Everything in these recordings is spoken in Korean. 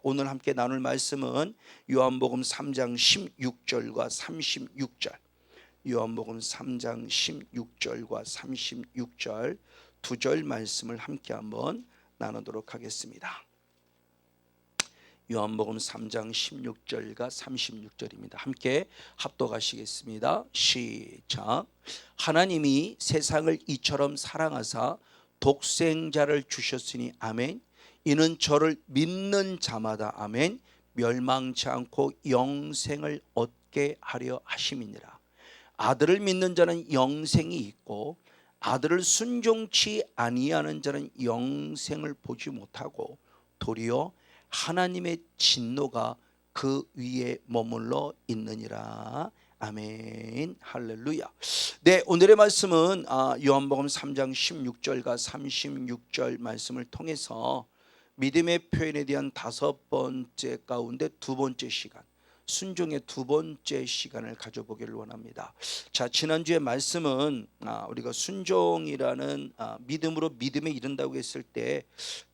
오늘 함께 나눌 말씀은 요한복음 3장 16절과 36절, 요한복음 3장 16절과 36절 두 절 말씀을 함께 한번 나누도록 하겠습니다. 요한복음 3장 16절과 36절입니다. 함께 합독하시겠습니다. 시작. 하나님이 세상을 이처럼 사랑하사 독생자를 주셨으니 아멘. 이는 저를 믿는 자마다 아멘 멸망치 않고 영생을 얻게 하려 하심이니라. 아들을 믿는 자는 영생이 있고 아들을 순종치 아니하는 자는 영생을 보지 못하고 도리어 하나님의 진노가 그 위에 머물러 있느니라. 아멘. 할렐루야. 네, 오늘의 말씀은 요한복음 3장 16절과 36절 말씀을 통해서 믿음의 표현에 대한 다섯 번째 가운데 두 번째 시간, 순종의 두 번째 시간을 가져보기를 원합니다. 자, 지난주에 말씀은 우리가 순종이라는 믿음으로 믿음에 이른다고 했을 때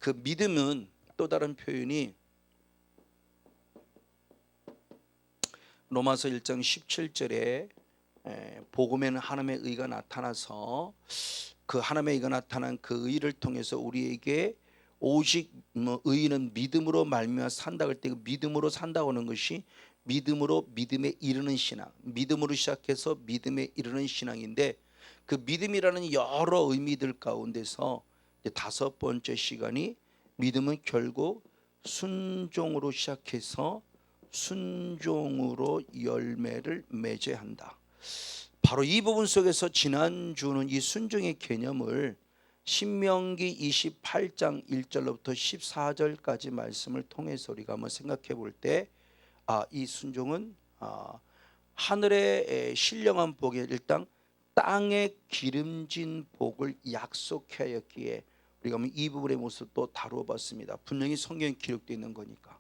그 믿음은 또 다른 표현이 로마서 1장 17절에 복음에는 하나님의 의가 나타나서 그 하나님의 의가 나타난 그 의를 통해서 우리에게 오직 의는 믿음으로 말미암아 산다 할 때 그 믿음으로 산다고 하는 것이 믿음으로 믿음에 이르는 신앙, 믿음으로 시작해서 믿음에 이르는 신앙인데 그 믿음이라는 여러 의미들 가운데서 다섯 번째 시간이 믿음은 결국 순종으로 시작해서 순종으로 열매를 맺어야 한다. 바로 이 부분 속에서 지난주는 이 순종의 개념을 신명기 28장 1절로부터 14절까지 말씀을 통해서 우리가 한번 생각해 볼 때 이 순종은 하늘의 신령한 복에 일단 땅의 기름진 복을 약속하였기에 우리가 이 부분의 모습도 다루어 봤습니다. 분명히 성경에 기록되어 있는 거니까.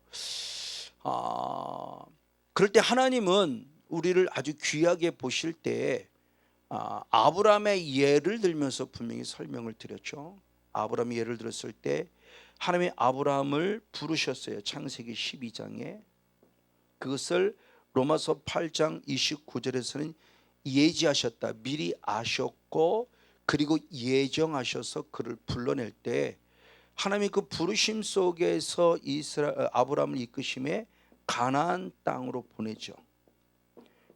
그럴 때 하나님은 우리를 아주 귀하게 보실 때 아브라함의 예를 들면서 분명히 설명을 드렸죠. 아브라함의 예를 들었을 때 하나님이 아브라함을 부르셨어요. 창세기 12장에. 그것을 로마서 8장 29절에서는 예지하셨다. 미리 아셨고 그리고 예정하셔서 그를 불러낼 때 하나님이 그 부르심 속에서 아브라함을 이끄심에 가나안 땅으로 보내죠.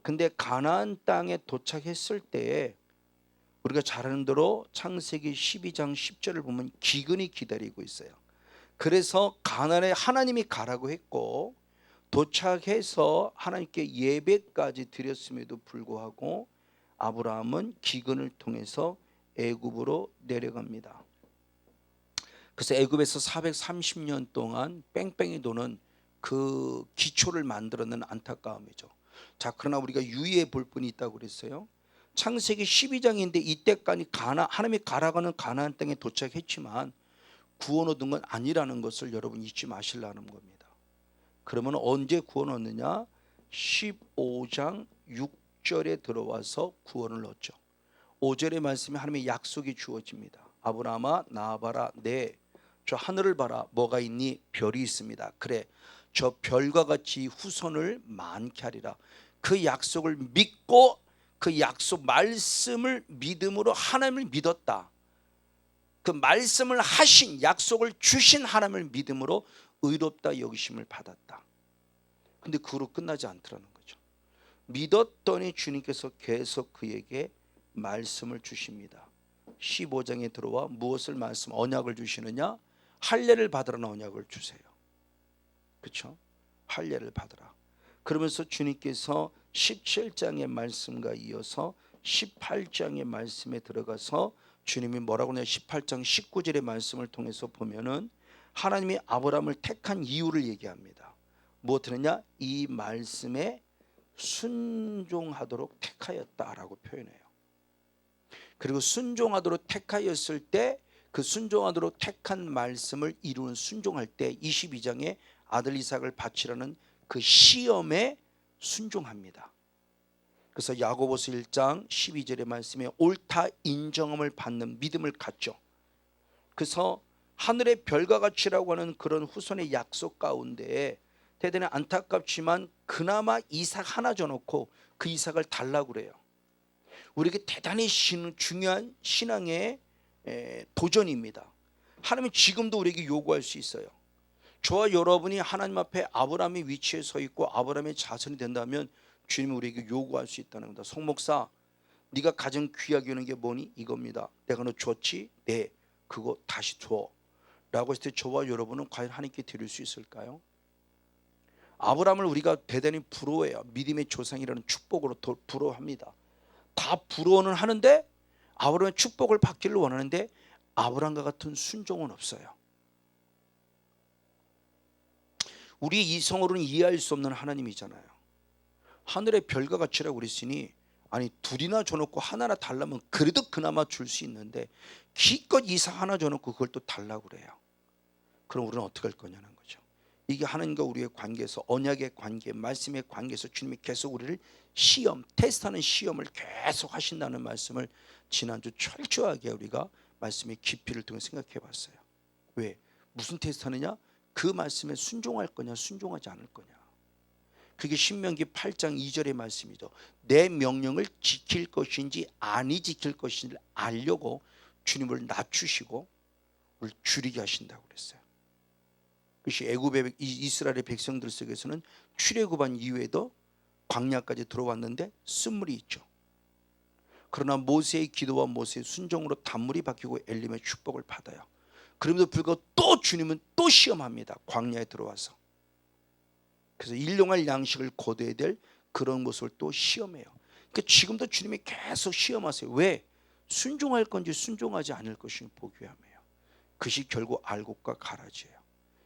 근데 가나안 땅에 도착했을 때 우리가 잘 아는 대로 창세기 12장 10절을 보면 기근이 기다리고 있어요. 그래서 가나안에 하나님이 가라고 했고 도착해서 하나님께 예배까지 드렸음에도 불구하고 아브라함은 기근을 통해서 애굽으로 내려갑니다. 그래서 애굽에서 430년 동안 뺑뺑이 도는 그 기초를 만들어낸 안타까움이죠. 자, 그러나 우리가 유의해 볼 분이 있다고 그랬어요. 창세기 12장인데 이때까지 하나님이 가라가는 가나안 땅에 도착했지만 구원 얻은 건 아니라는 것을 여러분 잊지 마시라는 겁니다. 그러면 언제 구원 얻느냐? 15장 6절에 들어와서 구원을 얻죠. 5절의 말씀에 하나님의 약속이 주어집니다. 아브라함아 나와봐라. 네, 저 하늘을 봐라. 뭐가 있니? 별이 있습니다. 그래, 저 별과 같이 후손을 많게 하리라. 그 약속을 믿고 그 약속 말씀을 믿음으로 하나님을 믿었다. 그 말씀을 하신 약속을 주신 하나님을 믿음으로 의롭다 여기심을 받았다. 근데 그로 끝나지 않더라는 거죠. 믿었더니 주님께서 계속 그에게 말씀을 주십니다. 15장에 들어와 무엇을 언약을 주시느냐? 할례를 받으라는 언약을 주세요. 그렇죠? 할례를 받으라. 그러면서 주님께서 17장의 말씀과 이어서 18장의 말씀에 들어가서 주님이 뭐라고 하냐? 18장 19절의 말씀을 통해서 보면은 하나님이 아브라함을 택한 이유를 얘기합니다. 무엇이냐? 이 말씀에 순종하도록 택하였다라고 표현해요. 그리고 순종하도록 택하였을 때 그 순종하도록 택한 말씀을 이루는 순종할 때 22장에 아들 이삭을 바치라는 그 시험에 순종합니다. 그래서 야고보서 1장 12절의 말씀에 옳다 인정함을 받는 믿음을 갖죠. 그래서 하늘의 별과 같이라고 하는 그런 후손의 약속 가운데 대단히 안타깝지만 그나마 이삭 하나 줘놓고 그 이삭을 달라고 그래요. 우리에게 대단히 중요한 신앙의 도전입니다. 하나님은 지금도 우리에게 요구할 수 있어요. 저와 여러분이 하나님 앞에 아브라함의 위치에 서 있고 아브라함의 자손이 된다면 주님이 우리에게 요구할 수 있다는 겁니다. 송 목사, 네가 가장 귀하게 여기는 게 뭐니? 이겁니다. 내가 너 줬지? 네, 그거 다시 줘 라고 했을 때 저와 여러분은 과연 하나님께 드릴 수 있을까요? 아브라함을 우리가 대단히 부러워해요. 믿음의 조상이라는 축복으로 부러워합니다. 다 부러워는 하는데 아브라함의 축복을 받기를 원하는데 아브라함과 같은 순종은 없어요. 우리 이성으로는 이해할 수 없는 하나님이잖아요. 하늘의 별과 같이라고 그랬으니 아니 둘이나 줘놓고 하나나 달라면 그래도 그나마 줄 수 있는데 기껏 이삭 하나 줘놓고 그걸 또 달라고 그래요. 그럼 우리는 어떻게 할 거냐는 거죠. 이게 하나님과 우리의 관계에서 언약의 관계, 말씀의 관계에서 주님이 계속 우리를 테스트하는 시험을 계속 하신다는 말씀을 지난주 철저하게 우리가 말씀의 깊이를 통해 생각해 봤어요. 왜? 무슨 테스트하느냐? 그 말씀에 순종할 거냐 순종하지 않을 거냐. 그게 신명기 8장 2절의 말씀이죠. 내 명령을 지킬 것인지 아니 지킬 것인지를 알려고 주님을 낮추시고 우리를 줄이게 하신다고 그랬어요. 그것이 애굽의 이스라엘의 백성들 속에서는 출애굽한 이후에도 광야까지 들어왔는데 쓴물이 있죠. 그러나 모세의 기도와 모세의 순종으로 단물이 바뀌고 엘림의 축복을 받아요. 그럼에도 불구하고 또 주님은 또 시험합니다. 광야에 들어와서. 그래서 일용할 양식을 거둬야 될 그런 모습을 또 시험해요. 그러니까 지금도 주님이 계속 시험하세요. 왜? 순종할 건지 순종하지 않을 것인지 보기 위함이에요. 그것이 결국 알곡과 가라지예요.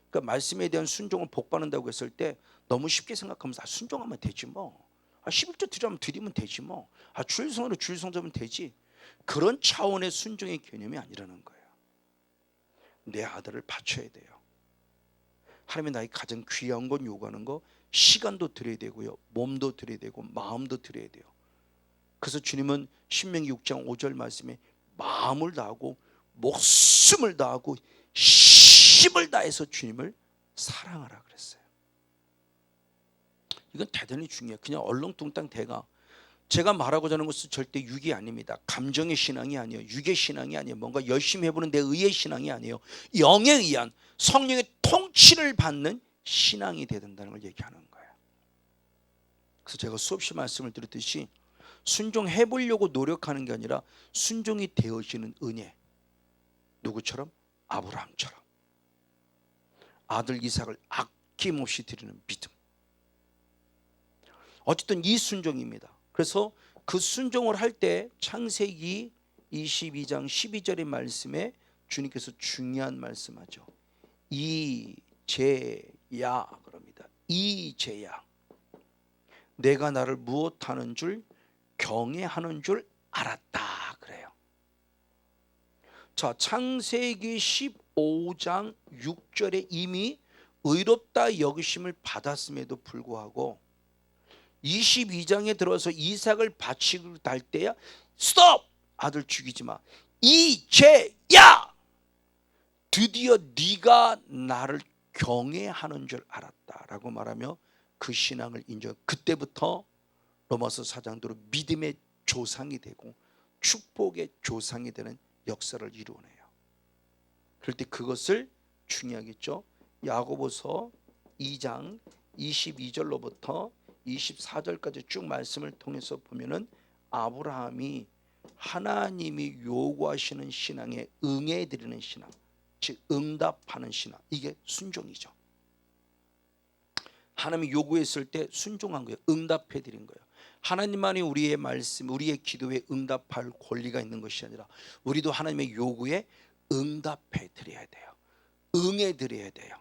그러니까 말씀에 대한 순종을 복받는다고 했을 때 너무 쉽게 생각하면서 순종하면 되지 뭐. 11조 드리면 되지 뭐. 주일성으로 주일성 잡으면 되지. 그런 차원의 순종의 개념이 아니라는 거예요. 내 아들을 바쳐야 돼요. 하나님이 나에게 가장 귀한 건 요구하는 거 시간도 드려야 되고요. 몸도 드려야 되고 마음도 드려야 돼요. 그래서 주님은 신명기 6장 5절 말씀에 마음을 다하고 목숨을 다하고 힘을 다해서 주님을 사랑하라 그랬어요. 이건 대단히 중요해요. 그냥 얼렁뚱땅 제가 말하고자 하는 것은 절대 육이 아닙니다. 감정의 신앙이 아니에요. 육의 신앙이 아니에요. 뭔가 열심히 해보는 내 의의 신앙이 아니에요. 영에 의한 성령의 통치를 받는 신앙이 돼야 된다는 걸 얘기하는 거예요. 그래서 제가 수없이 말씀을 드렸듯이 순종해보려고 노력하는 게 아니라 순종이 되어지는 은혜. 누구처럼? 아브라함처럼. 아들 이삭을 아낌없이 드리는 믿음. 어쨌든 이 순종입니다. 그래서 그 순종을 할 때 창세기 22장 12절의 말씀에 주님께서 중요한 말씀하죠. 이제야 그럽니다. 이제야 내가 나를 무엇하는 줄 경외하는 줄 알았다 그래요. 자, 창세기 15장 6절에 이미 의롭다 여기심을 받았음에도 불구하고 22장에 들어서 이삭을 바치고 달 때야 스톱! 아들 죽이지 마. 이제야 드디어 네가 나를 경외하는 줄 알았다라고 말하며 그 신앙을 인정. 그때부터 로마서 4장대로 믿음의 조상이 되고 축복의 조상이 되는 역사를 이루어내요. 그럴 때 그것을 중요하겠죠. 야고보서 2장 22절로부터 24절까지 쭉 말씀을 통해서 보면은 아브라함이 하나님이 요구하시는 신앙에 응해드리는 신앙, 즉 응답하는 신앙, 이게 순종이죠. 하나님이 요구했을 때 순종한 거예요. 응답해드린 거예요. 하나님만이 우리의 말씀, 우리의 기도에 응답할 권리가 있는 것이 아니라 우리도 하나님의 요구에 응답해드려야 돼요. 응해드려야 돼요.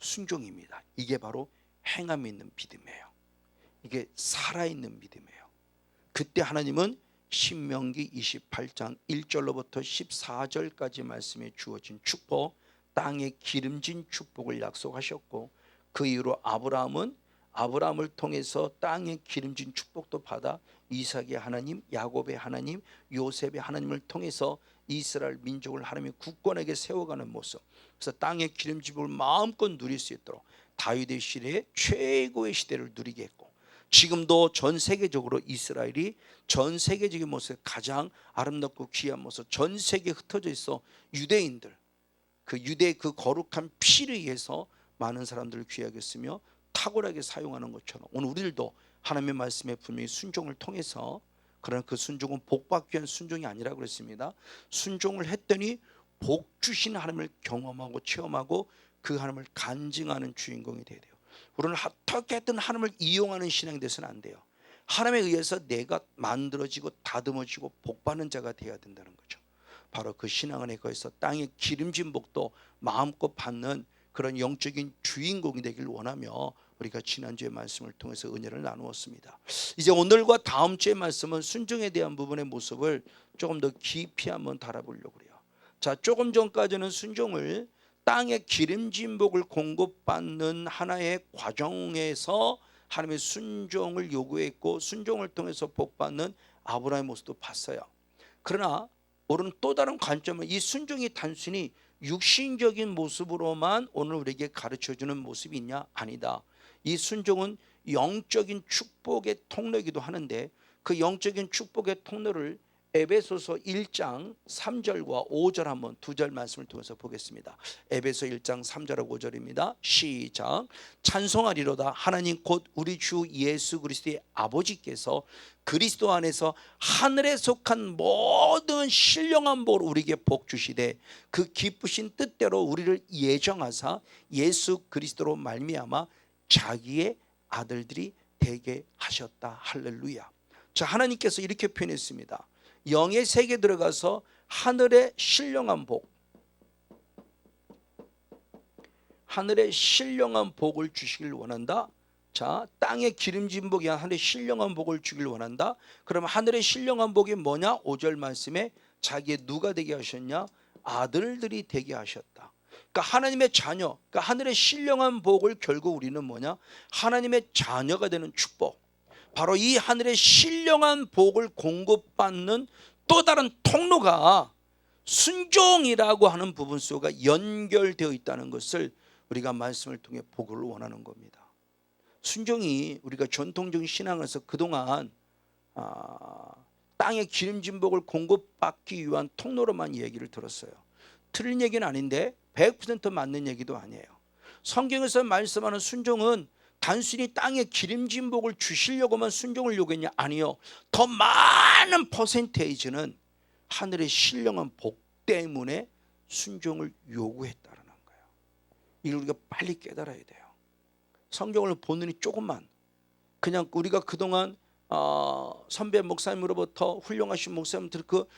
순종입니다. 이게 바로 행함이 있는 믿음이에요. 이게 살아있는 믿음이에요. 그때 하나님은 신명기 28장 1절로부터 14절까지 말씀에 주어진 축복, 땅에 기름진 축복을 약속하셨고 그 이후로 아브라함을 통해서 땅에 기름진 축복도 받아 이삭의 하나님, 야곱의 하나님, 요셉의 하나님을 통해서 이스라엘 민족을 하나님이 굳건하게 세워가는 모습, 그래서 땅의 기름짐을 마음껏 누릴 수 있도록 다윗의 시대에 최고의 시대를 누리게 했고, 지금도 전 세계적으로 이스라엘이 전 세계적인 모습에 가장 아름답고 귀한 모습, 전 세계에 흩어져 있어 유대인들, 그 유대의 그 거룩한 피를 위해서 많은 사람들을 귀하게 쓰며 탁월하게 사용하는 것처럼 오늘 우리들도 하나님의 말씀에 분명히 순종을 통해서, 그러나 그 순종은 복받기 위한 순종이 아니라 그랬습니다. 순종을 했더니 복 주신 하나님을 경험하고 체험하고 그 하나님을 간증하는 주인공이 돼야 돼요. 우리는 어떻게든 하나님을 이용하는 신앙이 돼서는 안 돼요. 하나님에 의해서 내가 만들어지고 다듬어지고 복받는 자가 되어야 된다는 거죠. 바로 그 신앙 안에 거기서 땅의 기름진 복도 마음껏 받는 그런 영적인 주인공이 되길 원하며 우리가 지난주의 말씀을 통해서 은혜를 나누었습니다. 이제 오늘과 다음 주의 말씀은 순종에 대한 부분의 모습을 조금 더 깊이 한번 달아보려고 해요. 자, 조금 전까지는 순종을 땅의 기름진 복을 공급받는 하나의 과정에서 하나님의 순종을 요구했고, 순종을 통해서 복받는 아브라함의 모습도 봤어요. 그러나 오늘은 또 다른 관점은 이 순종이 단순히 육신적인 모습으로만 오늘 우리에게 가르쳐주는 모습이 있냐? 아니다. 이 순종은 영적인 축복의 통로이기도 하는데, 그 영적인 축복의 통로를 에베소서 1장 3절과 5절 한번 두 절 말씀을 통해서 보겠습니다. 에베소 1장 3절하고 5절입니다. 시작. 찬송하리로다 하나님 곧 우리 주 예수 그리스도의 아버지께서 그리스도 안에서 하늘에 속한 모든 신령한 복을 우리에게 복 주시되 그 기쁘신 뜻대로 우리를 예정하사 예수 그리스도로 말미암아 자기의 아들들이 되게 하셨다. 할렐루야. 자, 하나님께서 이렇게 표현했습니다. 영의 세계에 들어가서 하늘의 신령한 복, 하늘의 신령한 복을 주시길 원한다. 자, 땅의 기름진 복이 하늘의 신령한 복을 주길 원한다. 그럼 하늘의 신령한 복이 뭐냐? 5절 말씀에 자기의 누가 되게 하셨냐? 아들들이 되게 하셨다. 그러니까 하나님의 자녀, 그러니까 하늘의 신령한 복을 결국 우리는 뭐냐? 하나님의 자녀가 되는 축복. 바로 이 하늘의 신령한 복을 공급받는 또 다른 통로가 순종이라고 하는 부분 속에 연결되어 있다는 것을 우리가 말씀을 통해 보기를 원하는 겁니다. 순종이 우리가 전통적인 신앙에서 그동안 땅의 기름진 복을 공급받기 위한 통로로만 얘기를 들었어요. 틀린 얘기는 아닌데 100% 맞는 얘기도 아니에요. 성경에서 말씀하는 순종은 단순히 땅에 기름진 복을 주시려고만 순종을 요구했냐? 아니요. 더 많은 퍼센테이지는 하늘의 신령한 복 때문에 순종을 요구했다는 거예요. 이걸 우리가 빨리 깨달아야 돼요. 성경을 보느니 조금만, 그냥 우리가 그동안 선배 목사님으로부터 훌륭하신 목사님들 그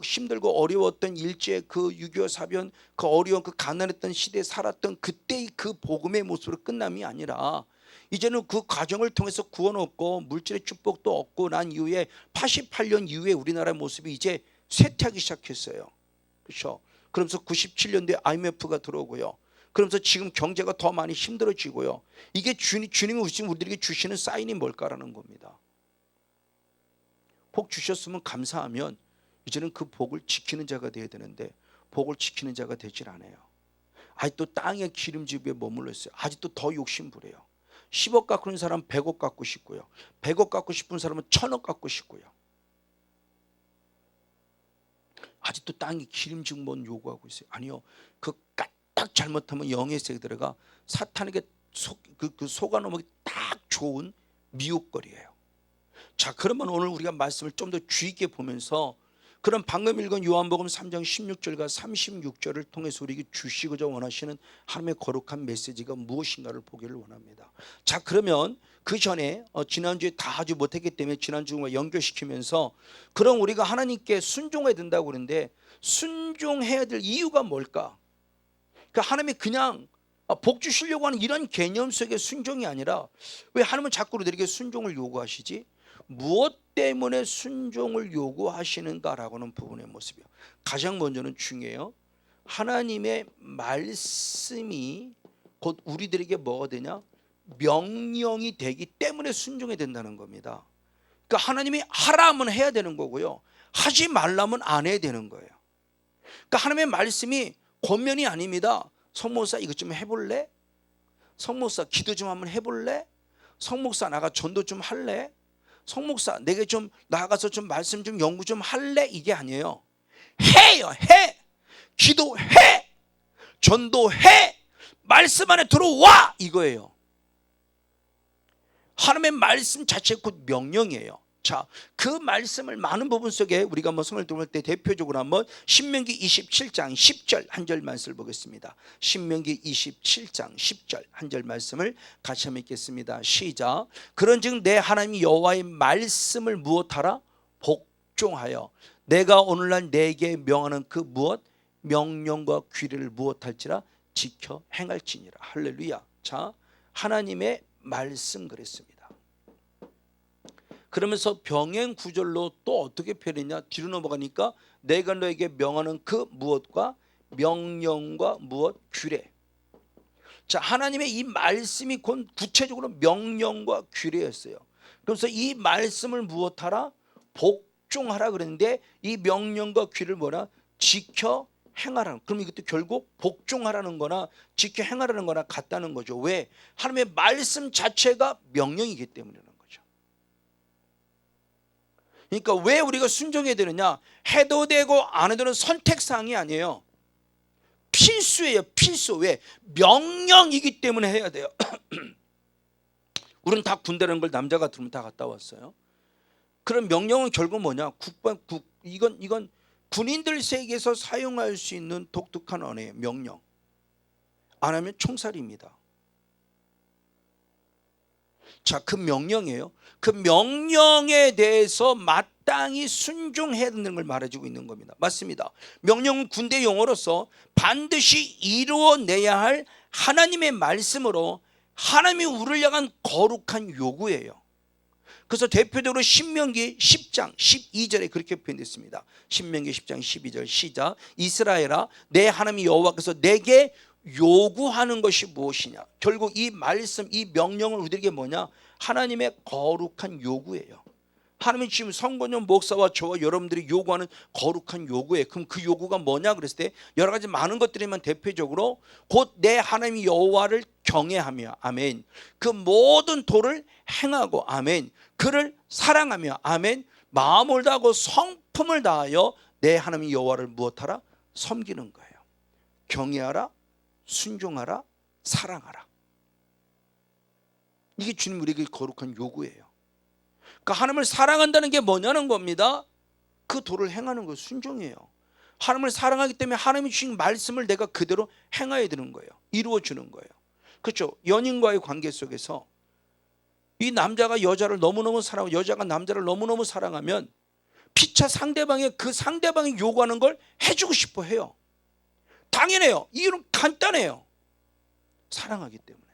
힘들고 어려웠던 일제, 그 6.25 사변, 그 어려운 그 가난했던 시대에 살았던 그때의 그 복음의 모습으로 끝남이 아니라 이제는 그 과정을 통해서 구원 얻고 물질의 축복도 얻고 난 이후에 88년 이후에 우리나라의 모습이 이제 쇠퇴하기 시작했어요. 그렇죠? 그러면서 97년도에 IMF가 들어오고요. 그러면서 지금 경제가 더 많이 힘들어지고요. 이게 주님이 지금 우리에게 주시는 사인이 뭘까라는 겁니다. 복 주셨으면 감사하면 이제는 그 복을 지키는 자가 되어야 되는데 복을 지키는 자가 되질 않아요. 아직도 땅의 기름집에 머물러 있어요. 아직도 더 욕심부려요. 10억 갖고 있는 사람은 100억 갖고 싶고요. 100억 갖고 싶은 사람은 1000억 갖고 싶고요. 아직도 땅이 기름짐만 요구하고 있어요. 아니요. 그 딱 잘못하면 영의 세계에 들어가 사탄에게 속아놓기 딱 좋은 미혹거리예요. 자, 그러면 오늘 우리가 말씀을 좀 더 주의 있게 보면서 그런 방금 읽은 요한복음 3장 16절과 36절을 통해서 우리에게 주시고자 원하시는 하나님의 거룩한 메시지가 무엇인가를 보기를 원합니다. 자, 그러면 그 전에 지난주에 다 하지 못했기 때문에 지난주와 연결시키면서 그럼 우리가 하나님께 순종해야 된다고 그러는데 순종해야 될 이유가 뭘까? 그러니까 하나님이 그냥 복 주시려고 하는 이런 개념 속의 순종이 아니라 왜 하나님은 자꾸 우리에게 순종을 요구하시지? 무엇 때문에 순종을 요구하시는가라고는 부분의 모습이에요. 가장 먼저는 중요해요. 하나님의 말씀이 곧 우리들에게 뭐가 되냐? 명령이 되기 때문에 순종해야 된다는 겁니다. 그러니까 하나님이 하라 하면 해야 되는 거고요. 하지 말라면 안 해야 되는 거예요. 그러니까 하나님의 말씀이 권면이 아닙니다. 성목사 이것 좀 해볼래? 성목사 기도 좀 한번 해볼래? 성목사 나가 전도 좀 할래? 성목사 내게 좀 나가서 좀 말씀 좀 연구 좀 할래? 이게 아니에요. 해요. 해. 기도해. 전도해. 말씀 안에 들어와. 이거예요. 하나님의 말씀 자체 곧 명령이에요. 자, 그 말씀을 많은 부분 속에 우리가 한번 성을 들어볼 때 대표적으로 한번 신명기 27장 10절 한 절 말씀을 보겠습니다. 신명기 27장 10절 한 절 말씀을 같이 한번 읽겠습니다. 시작. 그런즉 내 하나님 여호와의 말씀을 무엇하라? 복종하여 내가 오늘날 내게 명하는 그 무엇? 명령과 규례를 무엇할지라? 지켜 행할지니라. 할렐루야. 자, 하나님의 말씀 그랬습니다. 그러면서 병행 구절로 또 어떻게 표현했냐? 뒤로 넘어가니까 내가 너에게 명하는 그 무엇과 명령과 무엇? 규례. 자, 하나님의 이 말씀이 곧 구체적으로 명령과 규례였어요. 그래서 이 말씀을 무엇하라? 복종하라 그랬는데 이 명령과 규례를 뭐라? 지켜 행하라는. 그럼 이것도 결국 복종하라는 거나 지켜 행하라는 거나 같다는 거죠. 왜? 하나님의 말씀 자체가 명령이기 때문이라는 거죠. 그러니까 왜 우리가 순종해야 되느냐? 해도 되고 안 해도 되는 선택사항이 아니에요. 필수예요. 필수. 왜? 명령이기 때문에 해야 돼요. 우리는 다 군대라는 걸 남자가 들으면 다 갔다 왔어요. 그런 명령은 결국 뭐냐? 이건 군인들 세계에서 사용할 수 있는 독특한 언어예요. 명령. 안 하면 총살입니다. 자, 그 명령이에요. 그 명령에 대해서 마땅히 순종해야 되는 걸 말해주고 있는 겁니다. 맞습니다. 명령은 군대 용어로서 반드시 이루어내야 할 하나님의 말씀으로 하나님이 우리를 향한 거룩한 요구예요. 그래서 대표적으로 신명기 10장 12절에 그렇게 표현됐습니다. 신명기 10장 12절 시작. 이스라엘아 내 하나님 여호와께서 내게 요구하는 것이 무엇이냐? 결국 이 말씀, 이 명령은 우리에게 뭐냐? 하나님의 거룩한 요구예요. 하나님이 지금 성건용 목사와 저와 여러분들이 요구하는 거룩한 요구예요. 그럼 그 요구가 뭐냐 그랬을 때 여러 가지 많은 것들이면 대표적으로 곧 내 하나님 여호와를 경외하며 아멘. 그 모든 도를 행하고 아멘. 그를 사랑하며 아멘. 마음을 다하고 성품을 다하여 내 하나님 여호와를 무엇하라? 섬기는 거예요. 경외하라, 순종하라, 사랑하라. 이게 주님 우리에게 거룩한 요구예요. 그러니까 하나님을 사랑한다는 게 뭐냐는 겁니다. 그 도를 행하는 거 순종이에요. 하나님을 사랑하기 때문에 하나님이 주신 말씀을 내가 그대로 행해야 되는 거예요. 이루어 주는 거예요. 그렇죠? 연인과의 관계 속에서 이 남자가 여자를 너무너무 사랑하고 여자가 남자를 너무너무 사랑하면 피차 상대방의 그 상대방이 요구하는 걸 해주고 싶어 해요. 당연해요. 이유는 간단해요. 사랑하기 때문에.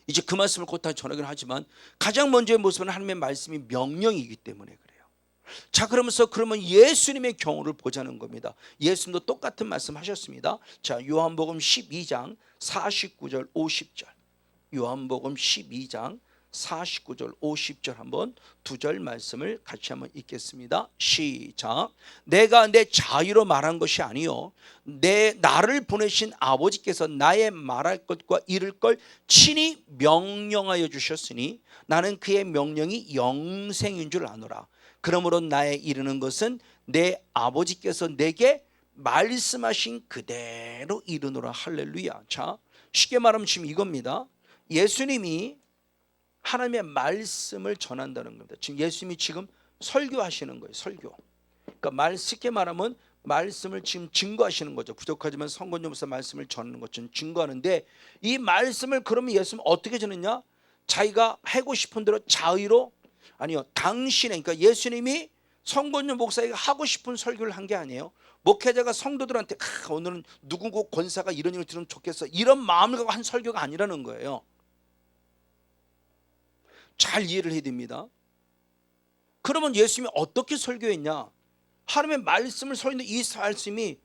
이제 그 말씀을 곧 다시 전하긴 하지만 가장 먼저의 모습은 하나님의 말씀이 명령이기 때문에 그래요. 자, 그러면 예수님의 경우를 보자는 겁니다. 예수님도 똑같은 말씀 하셨습니다. 자, 요한복음 12장 49절 50절. 요한복음 12장 49절 50절 한번 두 절 말씀을 같이 한번 읽겠습니다. 시작. 내가 내 자유로 말한 것이 아니요 나를 보내신 아버지께서 나의 말할 것과 이룰 걸 친히 명령하여 주셨으니 나는 그의 명령이 영생인 줄 아노라. 그러므로 나의 이르는 것은 내 아버지께서 내게 말씀하신 그대로 이르노라. 할렐루야. 자, 쉽게 말하면 지금 이겁니다. 예수님이 하나님의 말씀을 전한다는 겁니다. 지금 예수님이 지금 설교하시는 거예요. 설교. 그러니까 쉽게 말하면 말씀을 지금 증거하시는 거죠. 부족하지만 성건용 목사 말씀을 전하는 것처럼 증거하는데 이 말씀을 그러면 예수님은 어떻게 전했냐? 자기가 하고 싶은 대로 자의로 아니요. 당신의 그러니까 예수님이 성건용 목사에게 하고 싶은 설교를 한 게 아니에요. 목회자가 성도들한테 오늘은 누구고 권사가 이런 일을 들으면 좋겠어 이런 마음을 갖고 한 설교가 아니라는 거예요. 잘 이해를 해야 됩니다. 그러면 예수님이 어떻게 설교했냐? 하나님의 말씀을 설교했는데 이 말씀이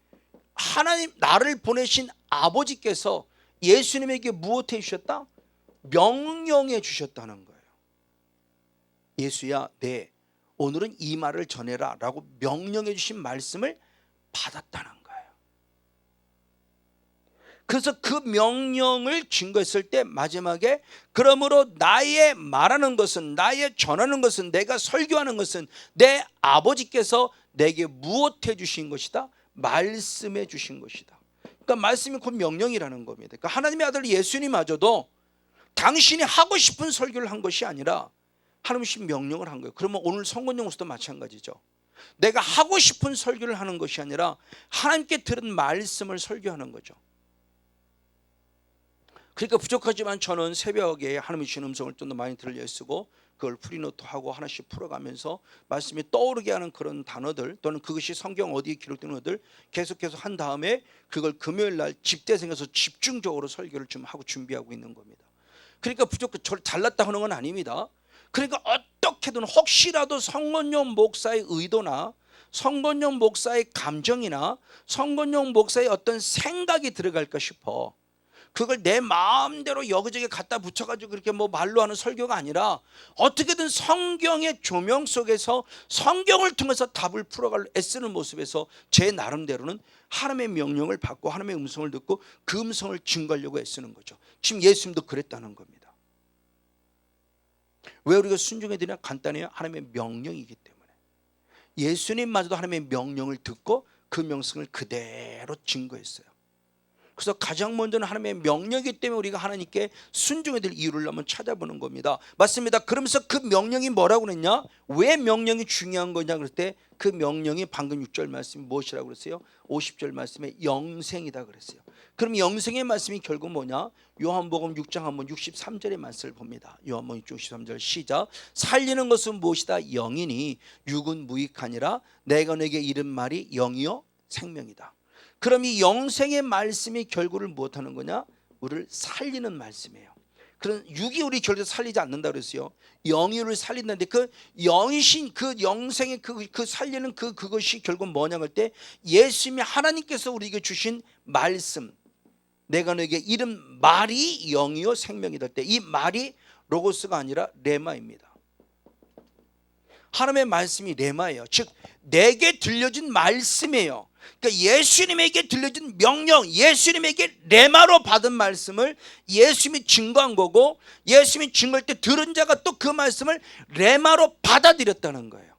하나님 나를 보내신 아버지께서 예수님에게 무엇해 주셨다? 명령해 주셨다는 거예요. 예수야, 네 오늘은 이 말을 전해라 라고 명령해 주신 말씀을 받았다는 거예요. 그래서 그 명령을 증거했을 때 마지막에 그러므로 나의 말하는 것은, 나의 전하는 것은, 내가 설교하는 것은 내 아버지께서 내게 무엇해 주신 것이다? 말씀해 주신 것이다. 그러니까 말씀이 곧 명령이라는 겁니다. 그러니까 하나님의 아들 예수님마저도 당신이 하고 싶은 설교를 한 것이 아니라 하나님이 명령을 한 거예요. 그러면 오늘 성권용서도 마찬가지죠. 내가 하고 싶은 설교를 하는 것이 아니라 하나님께 들은 말씀을 설교하는 거죠. 그러니까 부족하지만 저는 새벽에 하나님이 주신 음성을 좀 더 많이 들려 쓰고 그걸 프리노트하고 하나씩 풀어가면서 말씀이 떠오르게 하는 그런 단어들 또는 그것이 성경 어디에 기록된 것들 계속해서 한 다음에 그걸 금요일 날 집대생에서 집중적으로 설교를 좀 하고 준비하고 있는 겁니다. 그러니까 저를 잘났다 하는 건 아닙니다. 그러니까 어떻게든 혹시라도 성건용 목사의 의도나 성건용 목사의 감정이나 성건용 목사의 어떤 생각이 들어갈까 싶어 그걸 내 마음대로 여기저기 갖다 붙여가지고 그렇게 뭐 말로 하는 설교가 아니라 어떻게든 성경의 조명 속에서 성경을 통해서 답을 풀어갈 애쓰는 모습에서 제 나름대로는 하나님의 명령을 받고 하나님의 음성을 듣고 그 음성을 증거하려고 애쓰는 거죠. 지금 예수님도 그랬다는 겁니다. 왜 우리가 순종해야 되냐? 간단해요. 하나님의 명령이기 때문에. 예수님마저도 하나님의 명령을 듣고 그 명성을 그대로 증거했어요. 그래서 가장 먼저는 하나님의 명령이기 때문에 우리가 하나님께 순종해야 될 이유를 한번 찾아보는 겁니다. 맞습니다. 그러면서 그 명령이 뭐라고 그랬냐? 왜 명령이 중요한 거냐 그럴 때 그 명령이 방금 6절 말씀이 무엇이라고 그랬어요? 50절 말씀에 영생이다 그랬어요. 그럼 영생의 말씀이 결국 뭐냐? 요한복음 6장 한번 63절의 말씀을 봅니다. 요한복음 6장 63절 시작. 살리는 것은 무엇이다? 영이니 육은 무익하니라. 내가 내게 이른 말이 영이요 생명이다. 그럼 이 영생의 말씀이 결국을 무엇하는 거냐? 우리를 살리는 말씀이에요. 그런 육이 우리 결국 살리지 않는다 그랬어요. 영이 우리를 살린다는데 그 영이신 그 영생의 그 살리는 그것이 결국 뭐냐 할 때 예수님이 하나님께서 우리에게 주신 말씀, 내가 너에게 이른 말이 영이요 생명이다 때 이 말이 로고스가 아니라 레마입니다. 하나님의 말씀이 레마예요. 즉 내게 들려진 말씀이에요. 그러니까 예수님에게 들려진 명령, 예수님에게 레마로 받은 말씀을 예수님이 증거한 거고 예수님이 증거할 때 들은 자가 또 그 말씀을 레마로 받아들였다는 거예요.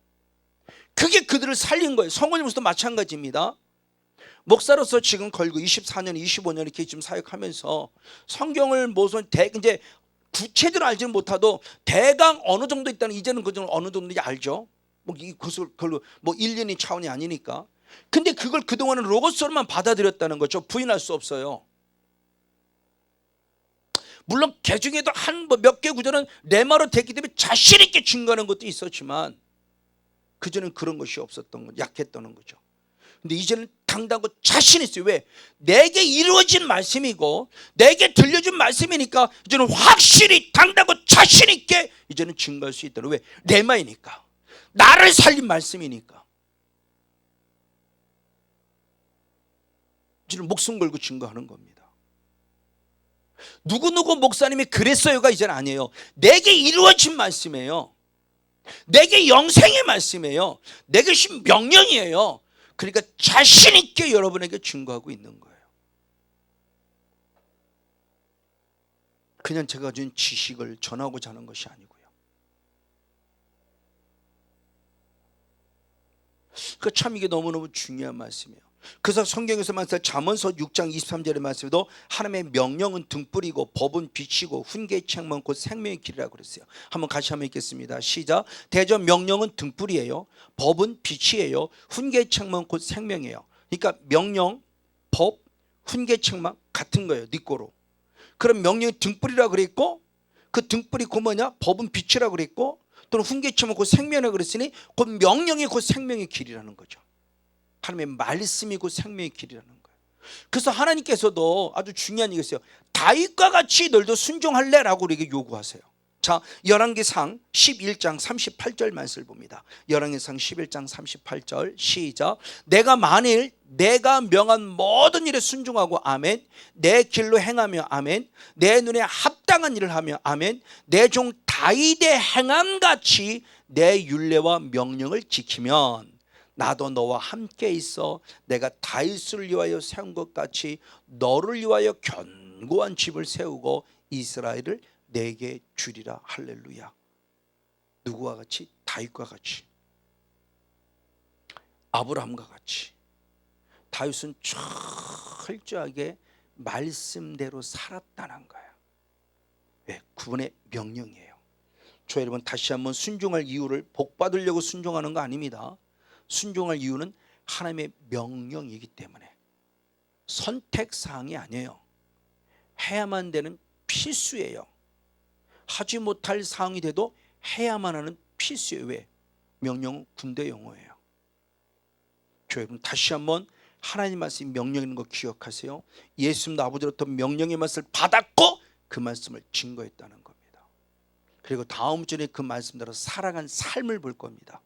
그게 그들을 살린 거예요. 성도님으로서도 마찬가지입니다. 목사로서 지금 걸고 24년, 25년 이렇게 지금 사역하면서 성경을 무슨 이제 구체적으로 알지는 못하도 대강 어느 정도 있다는 이제는 그 정도 어느 정도인지 알죠. 뭐 그것을 걸로 뭐 1년이 차원이 아니니까. 근데 그걸 그동안은 로고스로만 받아들였다는 거죠. 부인할 수 없어요. 물론 그 중에도 몇 개 구절은 레마로 됐기 때문에 자신 있게 증거하는 것도 있었지만 그전엔 그런 것이 없었던 거, 약했던 거죠. 근데 이제는 당당하고 자신 있어요. 왜? 내게 이루어진 말씀이고 내게 들려준 말씀이니까 이제는 확실히 당당하고 자신 있게 이제는 증거할 수 있다는. 왜? 레마이니까, 나를 살린 말씀이니까 이제는 목숨 걸고 증거하는 겁니다. 누구누구 목사님이 그랬어요가 이제는 아니에요. 내게 이루어진 말씀이에요. 내게 영생의 말씀이에요. 내게 신 명령이에요. 그러니까 자신 있게 여러분에게 증거하고 있는 거예요. 그냥 제가 준 지식을 전하고자 하는 것이 아니고요. 그 참 이게 너무너무 중요한 말씀이에요. 그래서 성경에서 말씀 잠언서 6장 23절의 말씀에도 하나님의 명령은 등불이고 법은 빛이고 훈계의 책망은 곧 생명의 길이라고 그랬어요. 한번 같이 한번 읽겠습니다. 시작. 대전 명령은 등불이에요. 법은 빛이에요. 훈계의 책망은 곧 생명이에요. 그러니까 명령, 법, 훈계의 책망 같은 거예요. 니꼬로. 그럼 명령이 등불이라고 그랬고 그 등불이 곧 뭐냐? 법은 빛이라고 그랬고 또는 훈계의 책망은 곧 생명이라고 그랬으니 곧 명령이 곧 생명의 길이라는 거죠. 하나님의 말씀이 곧 생명의 길이라는 거예요. 그래서 하나님께서도 아주 중요한 얘기 있어요. 다윗과 같이 너희도 순종할래라고 우리에게 요구하세요. 자, 열왕기상 11장 38절 말씀을 봅니다. 열왕기상 11장 38절 시작. 내가 만일 내가 명한 모든 일에 순종하고 아멘, 내 길로 행하며 아멘, 내 눈에 합당한 일을 하며 아멘, 내 종 다윗의 행함같이 내 율례와 명령을 지키면 나도 너와 함께 있어 내가 다윗을 위하여 세운 것 같이 너를 위하여 견고한 집을 세우고 이스라엘을 내게 주리라. 할렐루야. 누구와 같이? 다윗과 같이, 아브라함과 같이. 다윗은 철저하게 말씀대로 살았다는 거예요. 왜? 구원의 명령이에요. 저 여러분, 다시 한번 순종할 이유를 복 받으려고 순종하는 거 아닙니다. 순종할 이유는 하나님의 명령이기 때문에, 선택사항이 아니에요. 해야만 되는 필수예요. 하지 못할 사항이 돼도 해야만 하는 필수예요. 왜? 명령은 군대 용어예요. 저 여러분, 다시 한번 하나님 말씀이 명령인 거 기억하세요. 예수님도 아버지로부터 명령의 말씀을 받았고 그 말씀을 증거했다는 겁니다. 그리고 다음 주에 그 말씀대로 살아간 삶을 볼 겁니다.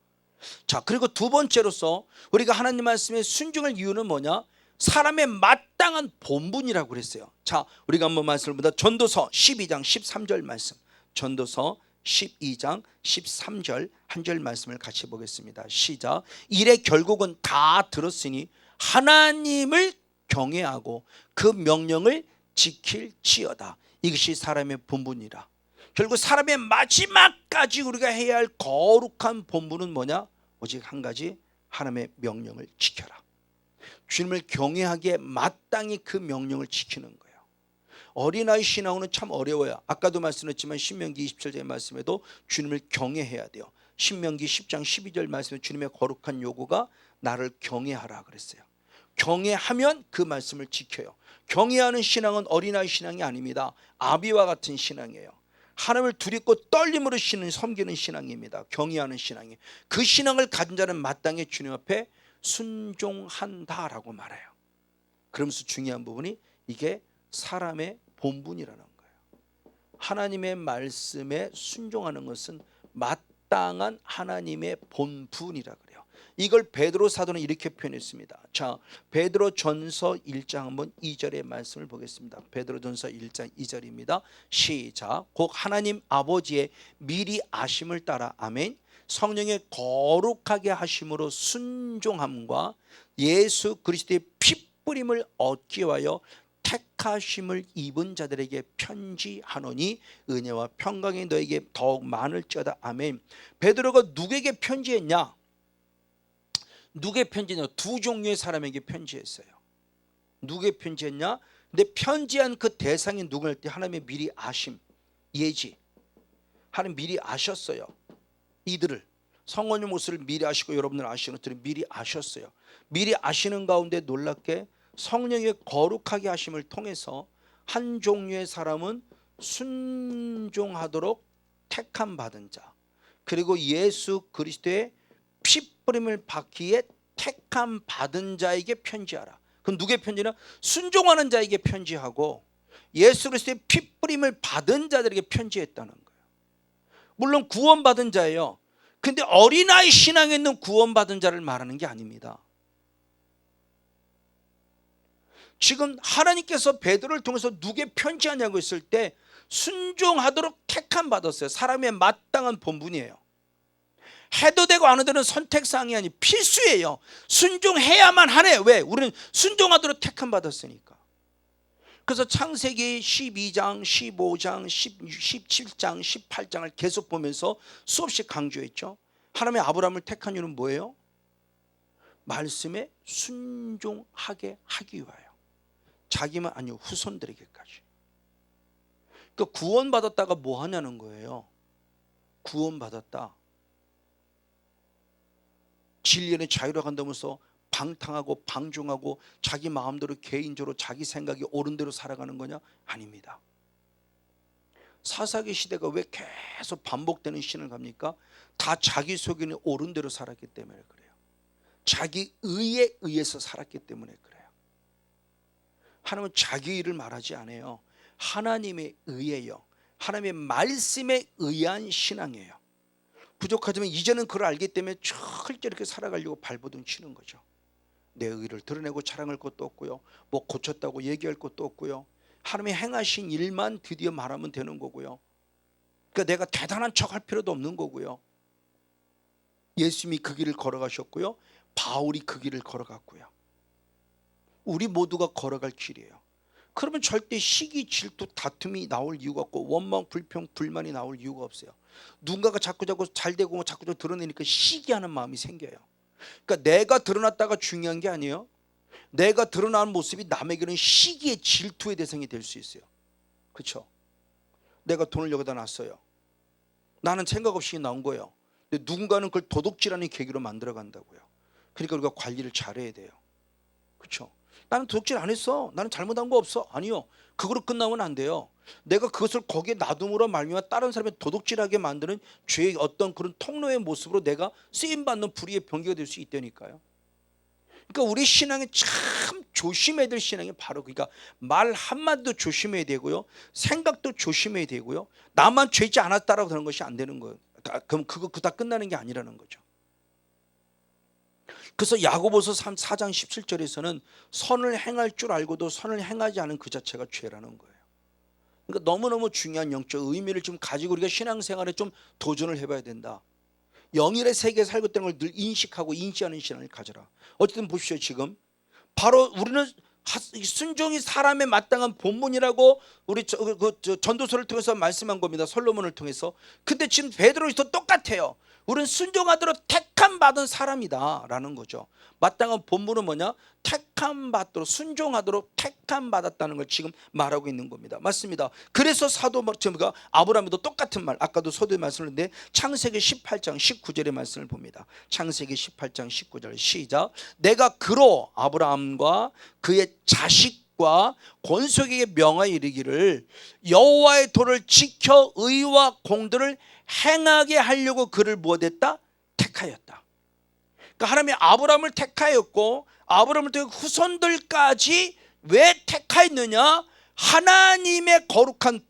자, 그리고 두 번째로서 우리가 하나님 말씀에 순종할 이유는 뭐냐? 사람의 마땅한 본분이라고 그랬어요. 자, 우리가 한번 말씀을 보다 전도서 12장 13절 말씀, 전도서 12장 13절 한 절 말씀을 같이 보겠습니다. 시작. 일의 결국은 다 들었으니 하나님을 경외하고 그 명령을 지킬지어다. 이것이 사람의 본분이라. 결국 사람의 마지막까지 우리가 해야 할 거룩한 본분은 뭐냐? 오직 한 가지, 하나님의 명령을 지켜라. 주님을 경외하기에 마땅히 그 명령을 지키는 거예요. 어린아이 신앙은 참 어려워요. 아까도 말씀했지만 신명기 27절 말씀에도 주님을 경외해야 돼요. 신명기 10장 12절 말씀에 주님의 거룩한 요구가 나를 경외하라 그랬어요. 경외하면 그 말씀을 지켜요. 경외하는 신앙은 어린아이 신앙이 아닙니다. 아비와 같은 신앙이에요. 하나님을 두렵고 떨림으로 섬기는 신앙입니다. 경외하는 신앙이. 그 신앙을 가진 자는 마땅히 주님 앞에 순종한다라고 말해요. 그러면서 중요한 부분이 이게 사람의 본분이라는 거예요. 하나님의 말씀에 순종하는 것은 마땅한 하나님의 본분이라 그래요. 이걸 베드로 사도는 이렇게 표현했습니다. 자, 베드로 전서 1장 한번 2절의 말씀을 보겠습니다. 베드로 전서 1장 2절입니다. 시작. 곧 하나님 아버지의 미리 아심을 따라, 아멘, 성령의 거룩하게 하심으로 순종함과 예수 그리스도의 피뿌림을 얻기 위하여 택하심을 입은 자들에게 편지하노니 은혜와 평강이 너에게 더욱 많을지어다. 아멘. 베드로가 누구에게 편지했냐? 누구에게 편지했냐? 두 종류의 사람에게 편지했어요. 누구에게 편지했냐? 근데 편지한 그 대상이 누구일 때 하나님의 미리 아심, 예지. 하나님 미리 아셨어요. 이들을, 성원의 모습을 미리 아시고 여러분들 아시는 것들을 미리 아셨어요. 미리 아시는 가운데 놀랍게 성령의 거룩하게 하심을 통해서 한 종류의 사람은 순종하도록 택함 받은 자, 그리고 예수 그리스도의 피뿌림을 받기에 택함 받은 자에게 편지하라. 그럼 누구의 편지는? 순종하는 자에게 편지하고 예수 그리스도의 피뿌림을 받은 자들에게 편지했다는 거예요. 물론 구원받은 자예요. 근데 어린아이 신앙에 있는 구원받은 자를 말하는 게 아닙니다. 지금 하나님께서 베드로를 통해서 누구에게 편지하냐고 했을 때 순종하도록 택함 받았어요. 사람의 마땅한 본분이에요. 해도 되고 안 해도 되는 선택사항이 아니 필수예요. 순종해야만 하네. 왜? 우리는 순종하도록 택함 받았으니까. 그래서 창세기 12장, 15장, 17장, 18장을 계속 보면서 수없이 강조했죠. 하나님의 아브라함을 택한 이유는 뭐예요? 말씀에 순종하게 하기 위하여. 자기만 아니요 후손들에게까지. 그러니까 구원받았다가 뭐 하냐는 거예요. 구원받았다. 진리의 자유로 간다면서 방탕하고 방종하고 자기 마음대로 개인적으로 자기 생각이 옳은 대로 살아가는 거냐? 아닙니다. 사사기 시대가 왜 계속 반복되는 신을 갑니까? 다 자기 속에는 옳은 대로 살았기 때문에 그래요. 자기 의에 의해서 살았기 때문에 그래요. 하나님은 자기 일을 말하지 않아요. 하나님의 의예요. 하나님의 말씀에 의한 신앙이에요. 부족하지만 이제는 그걸 알기 때문에 철저히 이렇게 살아가려고 발버둥 치는 거죠. 내 의를 드러내고 자랑할 것도 없고요. 뭐 고쳤다고 얘기할 것도 없고요. 하나님이 행하신 일만 드디어 말하면 되는 거고요. 그러니까 내가 대단한 척 할 필요도 없는 거고요. 예수님이 그 길을 걸어가셨고요, 바울이 그 길을 걸어갔고요. 우리 모두가 걸어갈 길이에요. 그러면 절대 시기, 질투, 다툼이 나올 이유가 없고 원망, 불평, 불만이 나올 이유가 없어요. 누군가가 자꾸 잘 되고 자꾸 드러내니까 시기하는 마음이 생겨요. 그러니까 내가 드러났다가 중요한 게 아니에요. 내가 드러나는 모습이 남에게는 시기의 질투의 대상이 될 수 있어요. 그렇죠? 내가 돈을 여기다 놨어요. 나는 생각 없이 나온 거예요. 근데 누군가는 그걸 도둑질하는 계기로 만들어 간다고요. 그러니까 우리가 관리를 잘해야 돼요. 그렇죠? 나는 도둑질 안 했어. 나는 잘못한 거 없어. 아니요. 그거로 끝나면 안 돼요. 내가 그것을 거기에 놔둠으로 말미암아 다른 사람이 도둑질하게 만드는 죄의 어떤 그런 통로의 모습으로 내가 쓰임받는 불의의 병기가 될 수 있다니까요. 그러니까 우리 신앙이 참 조심해야 될 신앙이 바로, 그러니까 말 한마디도 조심해야 되고요, 생각도 조심해야 되고요, 나만 죄지 않았다라고 그런 것이 안 되는 거예요. 그럼 그거 다 끝나는 게 아니라는 거죠. 그래서 야고보서 4장 17절에서는 선을 행할 줄 알고도 선을 행하지 않은 그 자체가 죄라는 거예요. 그러니까 너무너무 중요한 영적 의미를 좀 가지고 우리가 신앙생활에 좀 도전을 해봐야 된다. 영일의 세계에 살고 있다는 걸 늘 인식하고 인지하는 신앙을 가져라. 어쨌든 보십시오. 지금 바로 우리는 순종이 사람의 마땅한 본문이라고 우리 전도서를 통해서 말씀한 겁니다. 솔로몬을 통해서. 근데 지금 베드로에서 똑같아요. 우리는 순종하도록 택함 받은 사람이다 라는 거죠. 마땅한 본문은 뭐냐? 택함 받도록, 순종하도록 택함 받았다는 걸 지금 말하고 있는 겁니다. 맞습니다. 그래서 사도 아브라함도 똑같은 말, 아까도 서두에 말씀을 했는데 창세기 18장 19절의 말씀을 봅니다. 창세기 18장 19절 시작. 내가 그로 아브라함과 그의 자식과 권속에게 명하여 이르기를 여호와의 도를 지켜 의와 공도를 행하게 하려고 그를 무엇했다? 택하였다. 그러니까 하나님이 아브라함을 택하였고 아브라함을 통해 후손들까지 왜 택하였느냐? 하나님의 거룩한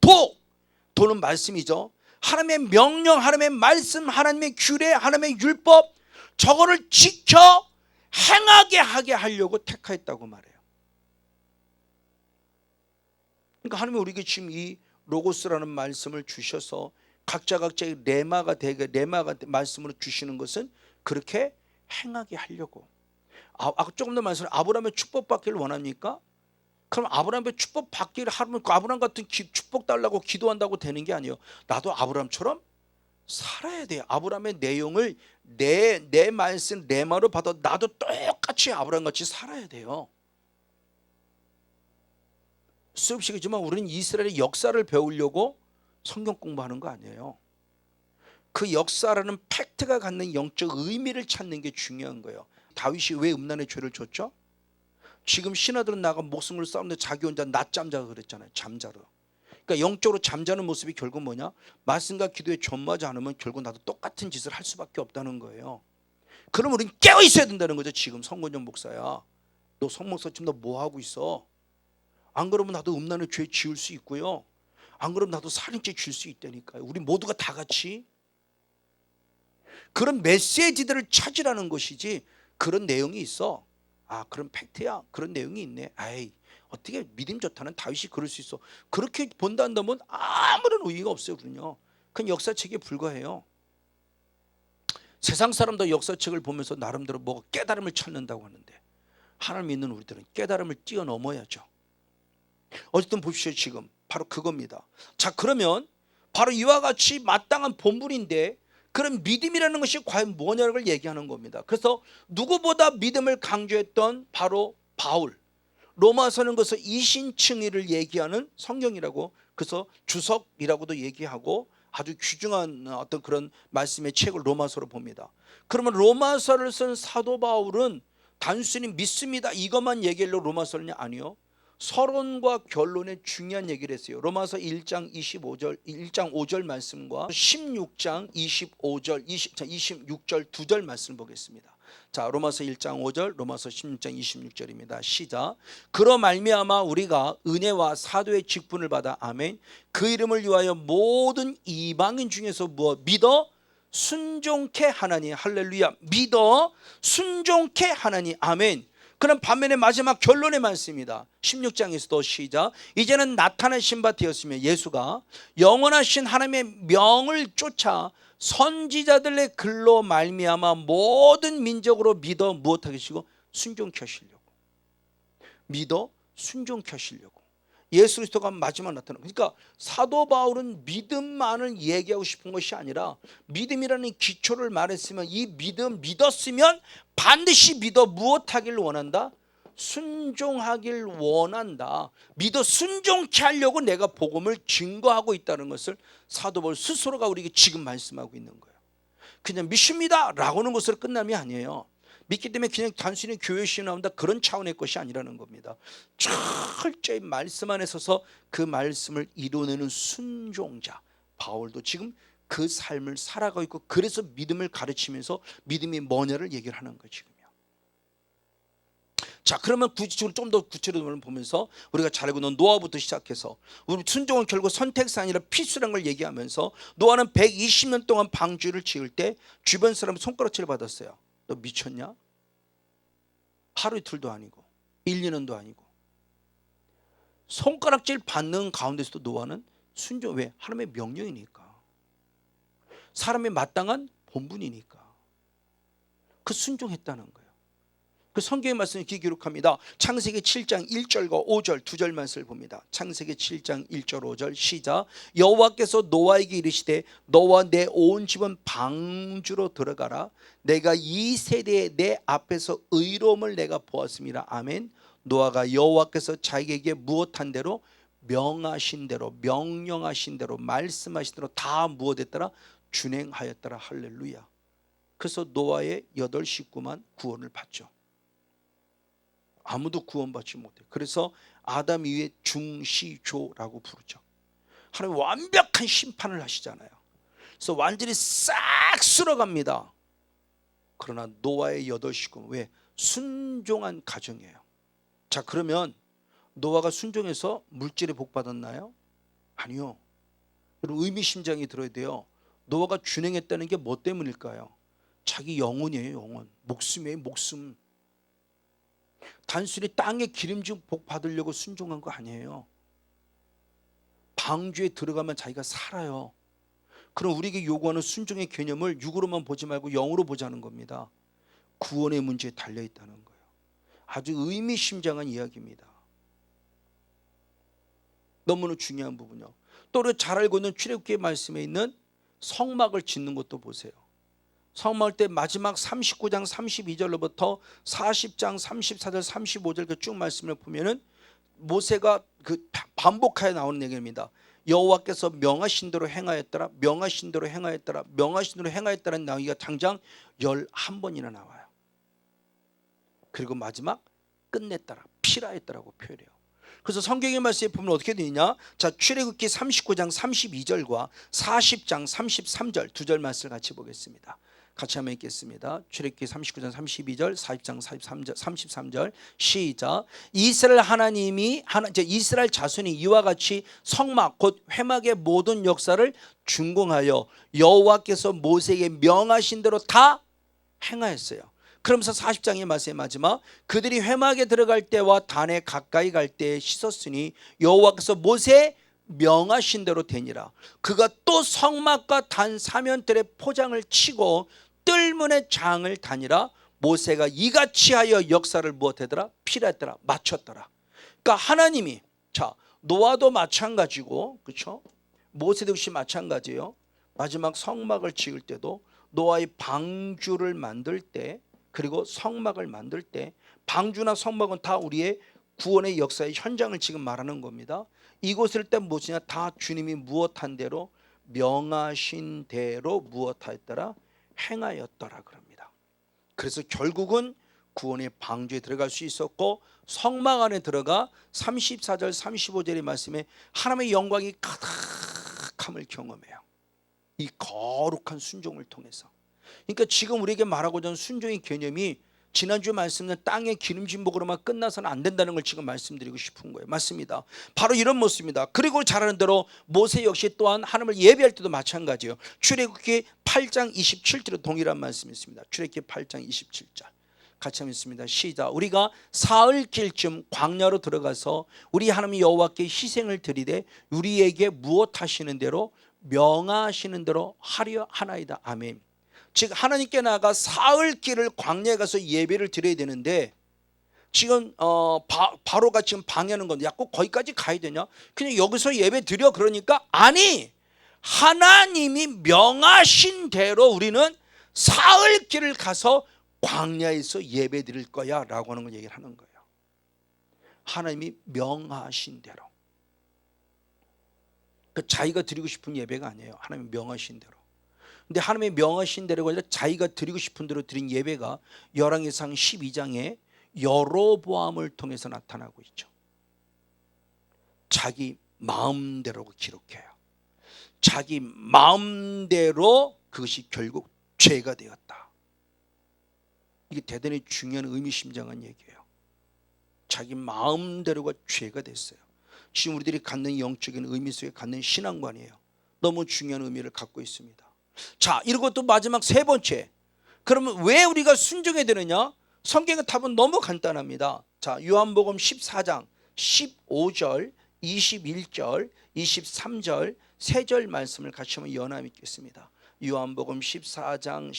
도는 말씀이죠. 하나님의 명령, 하나님의 말씀, 하나님의 규례, 하나님의 율법, 저거를 지켜 행하게 하게 하려고 택하였다고 말해요. 그러니까 하나님이 우리에게 지금 이 로고스라는 말씀을 주셔서 각자의 레마가 말씀으로 주시는 것은 그렇게 행하게 하려고. 아까 조금 더 말씀을, 아브라함의 축복받기를 원합니까? 그럼 아브라함의 축복받기를 하면 아브라함 같은 축복 달라고 기도한다고 되는 게 아니에요. 나도 아브라함처럼 살아야 돼요. 아브라함의 내용을 내 말씀 레마로 받아 나도 똑같이 아브라함같이 살아야 돼요. 수업식이지만 우리는 이스라엘의 역사를 배우려고 성경 공부하는 거 아니에요. 그 역사라는 팩트가 갖는 영적 의미를 찾는 게 중요한 거예요. 다윗이 왜 음란의 죄를 줬죠? 지금 신하들은 나가 목숨을 싸우는데 자기 혼자 낮잠 자고 그랬잖아요. 잠자러. 그러니까 영적으로 잠자는 모습이 결국 뭐냐? 말씀과 기도에 전무하지 않으면 결국 나도 똑같은 짓을 할 수밖에 없다는 거예요. 그럼 우리는 깨어 있어야 된다는 거죠. 지금 성건영 목사야, 너 성목사 지금 너 뭐 하고 있어? 안 그러면 나도 음란의 죄 지을 수 있고요, 안 그러면 나도 살인죄 질 수 있다니까요. 우리 모두가 다 같이 그런 메시지들을 찾으라는 것이지. 그런 내용이 있어, 아 그런 팩트야, 그런 내용이 있네, 아이 어떻게 믿음 좋다는 다윗이 그럴 수 있어, 그렇게 본다면 아무런 의의가 없어요. 우리는요, 그건 역사책에 불과해요. 세상 사람도 역사책을 보면서 나름대로 뭐 깨달음을 찾는다고 하는데 하나님 믿는 우리들은 깨달음을 뛰어넘어야죠. 어쨌든 보십시오. 지금 바로 그겁니다. 자, 그러면 바로 이와 같이 마땅한 본분인데 그런 믿음이라는 것이 과연 뭐냐는 걸 얘기하는 겁니다. 그래서 누구보다 믿음을 강조했던 바로 바울, 로마서는 그래서 이신칭의를 얘기하는 성경이라고, 그래서 주석이라고도 얘기하고 아주 귀중한 어떤 그런 말씀의 책을 로마서로 봅니다. 그러면 로마서를 쓴 사도 바울은 단순히 믿습니다 이것만 얘기하려고 로마서는 아니요, 서론과 결론에 중요한 얘기를 했어요. 로마서 1장 5절 말씀과 16장 26절 2절 말씀을 보겠습니다. 자, 로마서 1장 5절, 로마서 16장 26절입니다. 시작. 그로 말미암아 우리가 은혜와 사도의 직분을 받아, 아멘, 그 이름을 위하여 모든 이방인 중에서 믿어 순종케 하나니, 할렐루야, 믿어 순종케 하나니, 아멘. 그럼 반면에 마지막 결론의 말씀입니다. 16장에서도 시작. 이제는 나타나신 바 되었으며 예수가 영원하신 하나님의 명을 쫓아 선지자들의 글로 말미암아 모든 민족으로 믿어 무엇하게 하시고 순종케 하시려고. 믿어 순종케 하시려고. 예수 그리스도가 마지막 나타나. 그러니까 사도 바울은 믿음만을 얘기하고 싶은 것이 아니라 믿음이라는 기초를 말했으면 이 믿음 믿었으면 반드시 믿어 무엇하길 원한다? 순종하길 원한다. 믿어 순종케 하려고 내가 복음을 증거하고 있다는 것을 사도 바울 스스로가 우리에게 지금 말씀하고 있는 거예요. 그냥 믿습니다 라고는 것으로 끝남이 아니에요. 믿기 때문에 그냥 단순히 교회 시험 나온다 그런 차원의 것이 아니라는 겁니다. 철저히 말씀 안에 서서 그 말씀을 이루어내는 순종자. 바울도 지금 그 삶을 살아가고 있고 그래서 믿음을 가르치면서 믿음이 뭐냐를 얘기를 하는 거예요 지금요. 자, 그러면 구체적으로 좀 더 구체적으로 보면서 우리가 잘 알고 있는 노아부터 시작해서 우리 순종은 결국 선택사가 아니라 필수라는 걸 얘기하면서 노아는 120년 동안 방주를 지을 때 주변 사람 손가락질을 받았어요. 너 미쳤냐? 하루 이틀도 아니고 1, 2년도 아니고 손가락질 받는 가운데서도 노아는 순종. 왜? 하나님의 명령이니까, 사람의 마땅한 본분이니까 그 순종했다는 거예요. 그 성경의 말씀을 이렇게 기록합니다. 창세기 7장 1절과 5절 두 절 말씀을 봅니다. 창세기 7장 1절 5절 시작. 여호와께서 노아에게 이르시되 너와 내 온 집은 방주로 들어가라. 내가 이 세대에 내 앞에서 의로움을 내가 보았습니다. 아멘. 노아가 여호와께서 자기에게 무엇한 대로 명하신 대로 명령하신 대로 말씀하신 대로 다 무엇했더라? 준행하였더라. 할렐루야. 그래서 노아의 8 식구만 구원을 받죠. 아무도 구원받지 못해요. 그래서 아담 이후에 중시조라고 부르죠. 하나님 완벽한 심판을 하시잖아요. 그래서 완전히 싹 쓸어갑니다. 그러나 노아의 8 식구는 왜? 순종한 가정이에요. 자, 그러면 노아가 순종해서 물질에 복 받았나요? 아니요. 여러분 의미심장이 들어야 돼요. 노아가 준행했다는 게 뭐 때문일까요? 자기 영혼이에요. 영혼. 목숨이에요. 목숨. 단순히 땅에 기름진 복 받으려고 순종한 거 아니에요. 방주에 들어가면 자기가 살아요. 그럼 우리에게 요구하는 순종의 개념을 육으로만 보지 말고 영으로 보자는 겁니다. 구원의 문제에 달려있다는 거예요. 아주 의미심장한 이야기입니다. 너무나 중요한 부분이요. 또 우리가 잘 알고 있는 출애굽기의 말씀에 있는 성막을 짓는 것도 보세요. 성막을 때 마지막 39장 32절로부터 40장 34절 35절 그 쭉 말씀을 보면은 모세가 그 반복하여 나오는 얘기입니다. 여호와께서 명하신 대로 행하였더라, 명하신 대로 행하였더라, 명하신 대로 행하였다는 나오기가 당장 11번이나 나와요. 그리고 마지막 끝냈더라, 필하였더라고 표현해요. 그래서 성경의 말씀에 보면 어떻게 되느냐? 자, 출애굽기 39장 32절과 40장 33절 두 절 말씀을 같이 보겠습니다. 같이 한번 읽겠습니다. 출애굽기 39장 32절 40장 33절 시작. 이스라엘 하나님이 이스라엘 자손이 이와 같이 성막 곧 회막의 모든 역사를 준공하여 여호와께서 모세에게 명하신 대로 다 행하였어요. 그러면서 40장의 말씀의 마지막 그들이 회막에 들어갈 때와 단에 가까이 갈 때에 씻었으니 여호와께서 모세에 명하신 대로 되니라. 그가 또 성막과 단 사면들의 포장을 치고 뜰문의 장을 다니라. 모세가 이같이 하여 역사를 무엇하더라? 필하였더라, 마쳤더라. 그러니까 하나님이, 자, 노아도 마찬가지고, 그렇죠? 모세도 역시 마찬가지예요. 마지막 성막을 지을 때도 노아의 방주를 만들 때, 그리고 성막을 만들 때, 방주나 성막은 다 우리의 구원의 역사의 현장을 지금 말하는 겁니다. 이곳을 때 무엇이냐? 다 주님이 무엇한 대로 명하신 대로 무엇하였더라? 행하였더라 그럽니다. 그래서 결국은 구원의 방주에 들어갈 수 있었고 성막 안에 들어가 34절 35절의 말씀에 하나님의 영광이 가득함을 경험해요. 이 거룩한 순종을 통해서. 그러니까 지금 우리에게 말하고자 하는 순종의 개념이 지난주 말씀은 땅의 기름진 복으로만 끝나서는 안 된다는 걸 지금 말씀드리고 싶은 거예요. 맞습니다. 바로 이런 모습입니다. 그리고 잘 아는 대로 모세 역시 또한 하나님을 예배할 때도 마찬가지예요. 출애굽기 8장 27절에 동일한 말씀이 있습니다. 출애굽기 8장 27절. 같이 한번 읽습니다. 시작. 우리가 사흘길쯤 광야로 들어가서 우리 하나님 여호와께 희생을 드리되 우리에게 무엇 하시는 대로 명하시는 대로 하려 하나이다. 아멘. 즉 하나님께 나아가 사흘길을 광야에 가서 예배를 드려야 되는데 지금 바로가 지금 방해하는 건데 야 꼭 거기까지 가야 되냐? 그냥 여기서 예배 드려. 그러니까 아니, 하나님이 명하신 대로 우리는 사흘길을 가서 광야에서 예배 드릴 거야 라고 하는 걸 얘기를 하는 거예요. 하나님이 명하신 대로. 그 자기가 드리고 싶은 예배가 아니에요. 하나님이 명하신 대로. 근데 하나님이 명하신 대로가 아니라 자기가 드리고 싶은 대로 드린 예배가 열왕기상 12장에 여로보암을 통해서 나타나고 있죠. 자기 마음대로 기록해요. 자기 마음대로 그것이 결국 죄가 되었다. 이게 대단히 중요한 의미심장한 얘기예요. 자기 마음대로가 죄가 됐어요. 지금 우리들이 갖는 영적인 의미 속에 갖는 신앙관이에요. 너무 중요한 의미를 갖고 있습니다. 자, 이러고 또 마지막 세 번째, 그러면 왜 우리가 순종해야 되느냐? 성경의 답은 너무 간단합니다. 자, 요한복음 14장 15절 21절 23절 세 절 말씀을 같이 한번 연합 읽겠습니다. 요한복음 14장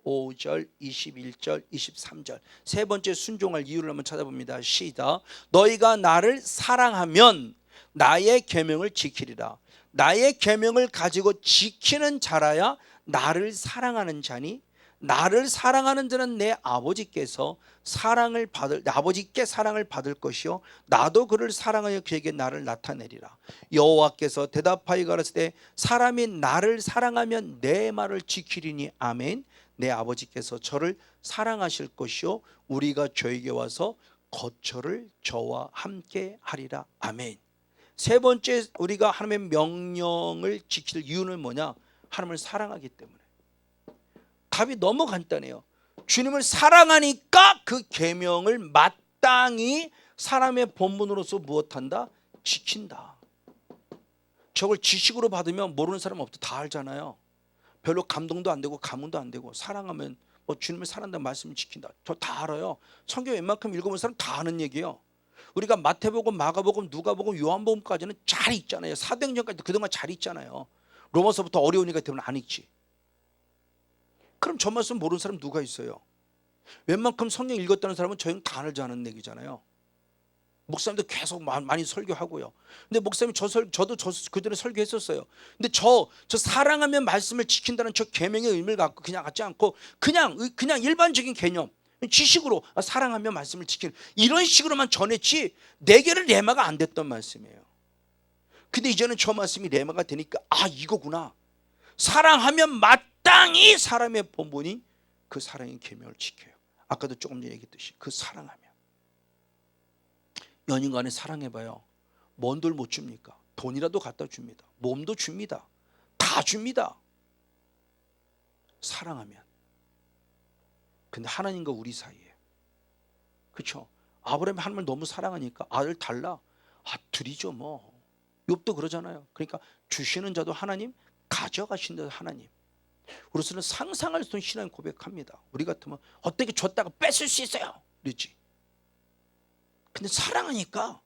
15절 21절 23절 세 번째 순종할 이유를 한번 찾아봅니다. 시작. 너희가 나를 사랑하면 나의 계명을 지키리라. 나의 계명을 가지고 지키는 자라야 나를 사랑하는 자니 나를 사랑하는 자는 내 아버지께서 아버지께 사랑을 받을 것이요 나도 그를 사랑하여 그에게 나를 나타내리라. 여호와께서 대답하여 가라사대 사람이 나를 사랑하면 내 말을 지키리니 아멘. 내 아버지께서 저를 사랑하실 것이요 우리가 저에게 와서 거처를 저와 함께 하리라. 아멘. 세 번째, 우리가 하나님의 명령을 지킬 이유는 뭐냐? 하나님을 사랑하기 때문에. 답이 너무 간단해요. 주님을 사랑하니까 그 계명을 마땅히 사람의 본분으로서 무엇한다? 지킨다. 저걸 지식으로 받으면 모르는 사람 없다. 다 알잖아요. 별로 감동도 안 되고 감흥도 안 되고 사랑하면 뭐 주님을 사랑한다는 말씀을 지킨다. 저 다 알아요. 성경 웬만큼 읽어본 사람 다 아는 얘기예요. 우리가 마태복음, 마가복음, 누가복음, 요한복음까지는 잘 읽잖아요. 사도행전까지 그동안 잘 읽잖아요. 로마서부터 어려우니까 때문에 안 읽지. 그럼 저 말씀 모르는 사람 누가 있어요? 웬만큼 성경 읽었다는 사람은 저희는 다 알자는 얘기잖아요. 목사님도 계속 많이 설교하고요. 근데 목사님 저도 그전에 설교했었어요. 근데 저 사랑하면 말씀을 지킨다는 저 계명의 의미를 갖고 그냥 갖지 않고 그냥 일반적인 개념, 지식으로 사랑하면 말씀을 지키는 이런 식으로만 전했지 내게는 레마가 안 됐던 말씀이에요. 근데 이제는 저 말씀이 레마가 되니까 아, 이거구나. 사랑하면 마땅히 사람의 본분이 그 사랑의 계명을 지켜요. 아까도 조금 전에 얘기했듯이 그 사랑하면. 연인 간에 사랑해봐요. 뭔 돌 못 줍니까? 돈이라도 갖다 줍니다. 몸도 줍니다. 다 줍니다. 사랑하면. 근데 하나님과 우리 사이에, 그렇죠? 아브라함이 하나님을 너무 사랑하니까 아들 달라. 아, 드리죠 뭐. 욥도 그러잖아요. 그러니까 주시는 자도 하나님, 가져가시는 자도 하나님. 우리로서는 상상할 수 없는 신앙 고백합니다. 우리 같으면 어떻게 줬다가 뺏을 수 있어요? 그렇지. 근데 사랑하니까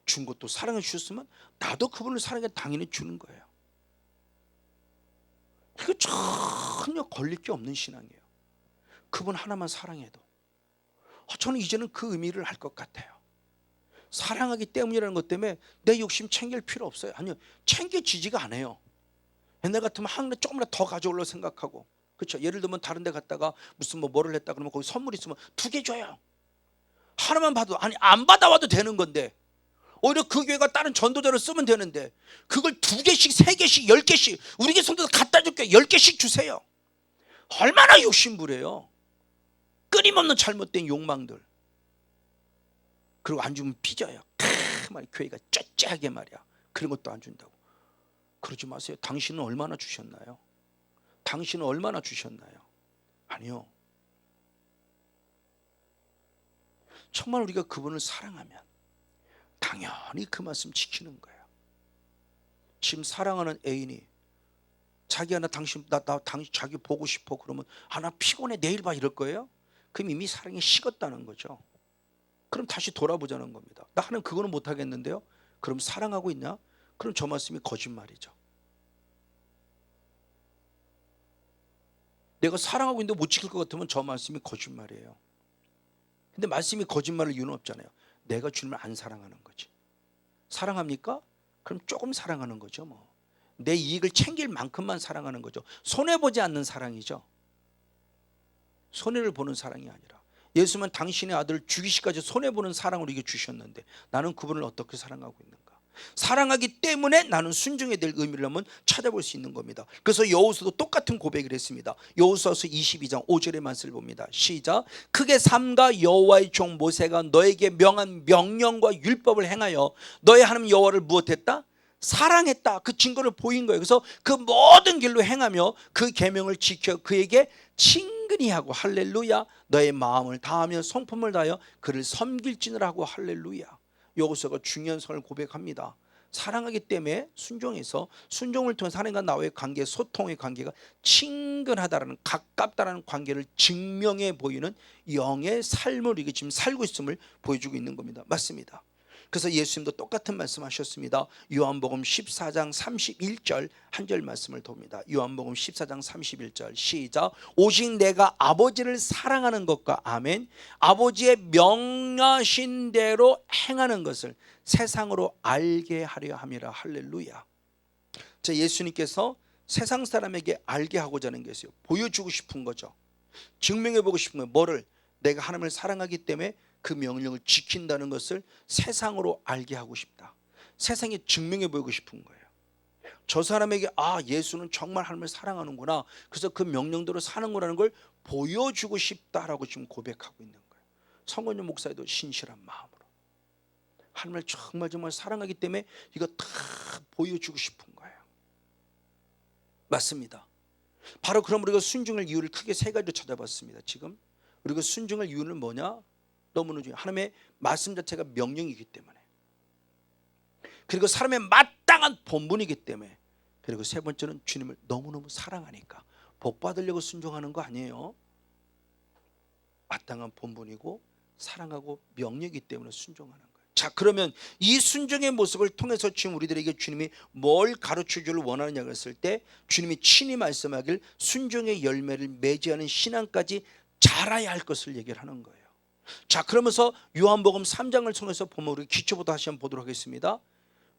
준 것도 사랑해 주셨으면 나도 그분을 사랑해 당연히 주는 거예요. 이거 전혀 걸릴 게 없는 신앙이에요. 그분 하나만 사랑해도 저는 이제는 그 의미를 알 것 같아요. 사랑하기 때문이라는 것 때문에 내 욕심 챙길 필요 없어요. 아니요, 챙겨지지가 않아요. 옛날 같으면 하나 조금이라도 더 가져오려고 생각하고, 그렇죠? 예를 들면 다른 데 갔다가 무슨 뭐를 했다 그러면 거기 선물 있으면 2개 줘요. 하나만 받아도, 아니 안 받아와도 되는 건데 오히려 그 교회가 다른 전도자를 쓰면 되는데 그걸 2개씩 3개씩 10개씩 우리 교회 성도들 갖다 줄게 10개씩 주세요. 얼마나 욕심부려요. 끊임없는 잘못된 욕망들. 그리고 안 주면 삐져요. 말이야, 교회가 쩌쩌하게 말이야. 그런 것도 안 준다고. 그러지 마세요. 당신은 얼마나 주셨나요? 당신은 얼마나 주셨나요? 아니요. 정말 우리가 그분을 사랑하면 당연히 그 말씀 지키는 거예요. 지금 사랑하는 애인이 자기야 나 당신 자기 보고 싶어 그러면 아 나 피곤해 내일 봐 이럴 거예요? 그럼 이미 사랑이 식었다는 거죠. 그럼 다시 돌아보자는 겁니다. 나는 그거는 못하겠는데요. 그럼 사랑하고 있냐? 그럼 저 말씀이 거짓말이죠. 내가 사랑하고 있는데 못 지킬 것 같으면 저 말씀이 거짓말이에요. 근데 말씀이 거짓말할 이유는 없잖아요. 내가 주님을 안 사랑하는 거지. 사랑합니까? 그럼 조금 사랑하는 거죠. 뭐 내 이익을 챙길 만큼만 사랑하는 거죠. 손해보지 않는 사랑이죠. 손해를 보는 사랑이 아니라, 예수님은 당신의 아들을 죽이시까지 손해보는 사랑으로 이겨 주셨는데 나는 그분을 어떻게 사랑하고 있는가? 사랑하기 때문에 나는 순종해야 될 의미를 한번 찾아볼 수 있는 겁니다. 그래서 여호수도 똑같은 고백을 했습니다. 여호수아서 22장 5절의 말씀을 봅니다. 시작. 크게 삼가 여호와의 종 모세가 너에게 명한 명령과 율법을 행하여 너의 하나님 여호와를 무엇했다? 사랑했다. 그 증거를 보인 거예요. 그래서 그 모든 길로 행하며 그 계명을 지켜 그에게 친근히 하고, 할렐루야, 너의 마음을 다하며 성품을 다하여 그를 섬길지니라 하고, 할렐루야. 여호수아가 중요한 선을 고백합니다. 사랑하기 때문에 순종해서, 순종을 통해서 하나님과 나와의 관계, 소통의 관계가 친근하다라는, 가깝다라는 관계를 증명해 보이는 영의 삶을 우리가 지금 살고 있음을 보여주고 있는 겁니다. 맞습니다. 그래서 예수님도 똑같은 말씀하셨습니다. 요한복음 14장 31절 한 절 말씀을 봅니다. 요한복음 14장 31절 시작. 오직 내가 아버지를 사랑하는 것과, 아멘, 아버지의 명하신 대로 행하는 것을 세상으로 알게 하려 함이라. 할렐루야. 자, 예수님께서 세상 사람에게 알게 하고자 하는 게 있어요. 보여주고 싶은 거죠. 증명해 보고 싶은 거예요. 뭐를? 내가 하나님을 사랑하기 때문에 그 명령을 지킨다는 것을 세상으로 알게 하고 싶다. 세상에 증명해 보이고 싶은 거예요. 저 사람에게 예수는 정말 하나님을 사랑하는구나, 그래서 그 명령대로 사는 거라는 걸 보여주고 싶다라고 지금 고백하고 있는 거예요. 성건유 목사도 신실한 마음으로 하나님을 정말 사랑하기 때문에 이거 다 보여주고 싶은 거예요. 맞습니다. 바로 그럼 우리가 순종할 이유를 크게 세 가지로 찾아봤습니다. 지금 우리가 순종할 이유는 뭐냐? 너무나 중요해요. 하나님의 말씀 자체가 명령이기 때문에, 그리고 사람의 마땅한 본분이기 때문에, 그리고 세 번째는 주님을 너무너무 사랑하니까. 복 받으려고 순종하는 거 아니에요. 마땅한 본분이고 사랑하고 명령이기 때문에 순종하는 거예요. 자, 그러면 이 순종의 모습을 통해서 지금 우리들에게 주님이 뭘 가르쳐 주를 원하느냐 했을 때, 주님이 친히 말씀하길 순종의 열매를 맺이하는 신앙까지 자라야 할 것을 얘기를 하는 거예요. 자, 그러면서 요한복음 3장을 통해서 보면 우리 기초부터 다시 한번 보도록 하겠습니다.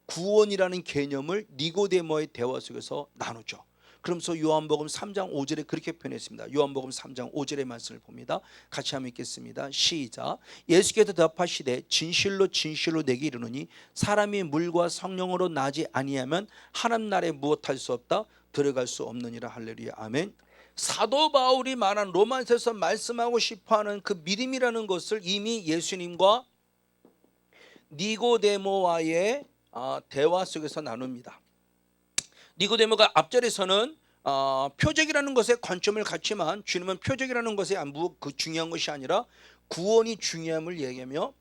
구원이라는 개념을 니고데모의 대화 속에서 나누죠. 그러면서 요한복음 3장 5절에 그렇게 표현했습니다. 요한복음 3장 5절의 말씀을 봅니다. 같이 한번 읽겠습니다. 시작. 예수께서 대답하시되 진실로 진실로 내게 이르노니 사람이 물과 성령으로 나지 아니하면 하나님 나라에 무엇할 수 없다, 들어갈 수 없느니라. 할렐루야. 아멘. 사도 바울이 말한 로마서에서 말씀하고 싶어하는 그 믿음이라는 것을 이미 예수님과 니고데모와의 대화 속에서 나눕니다. 니고데모가 앞절에서는 표적이라는 것에 관점을 갖지만, 주님은 표적이라는 것에 그 중요한 것이 아니라 구원이 중요함을 얘기하며,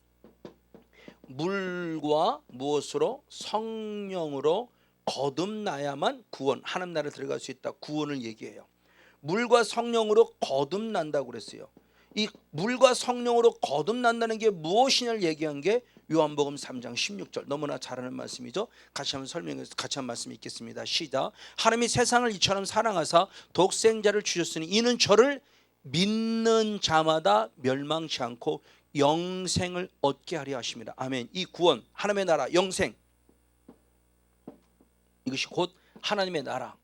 물과 무엇으로? 성령으로 거듭나야만 구원, 하나님 나라에 들어갈 수 있다, 구원을 얘기해요. 물과 성령으로 거듭난다고 그랬어요. 이 물과 성령으로 거듭난다는 게 무엇이냐를 얘기한 게 요한복음 3장 16절, 너무나 잘 아는 말씀이죠. 같이 한번 설명해서 같이 한 말씀 읽겠습니다. 시작. 하나님이 세상을 이처럼 사랑하사 독생자를 주셨으니 이는 저를 믿는 자마다 멸망치 않고 영생을 얻게 하려 하심이라. 아멘. 이 구원, 하나님의 나라, 영생, 이것이 곧 하나님의 나라.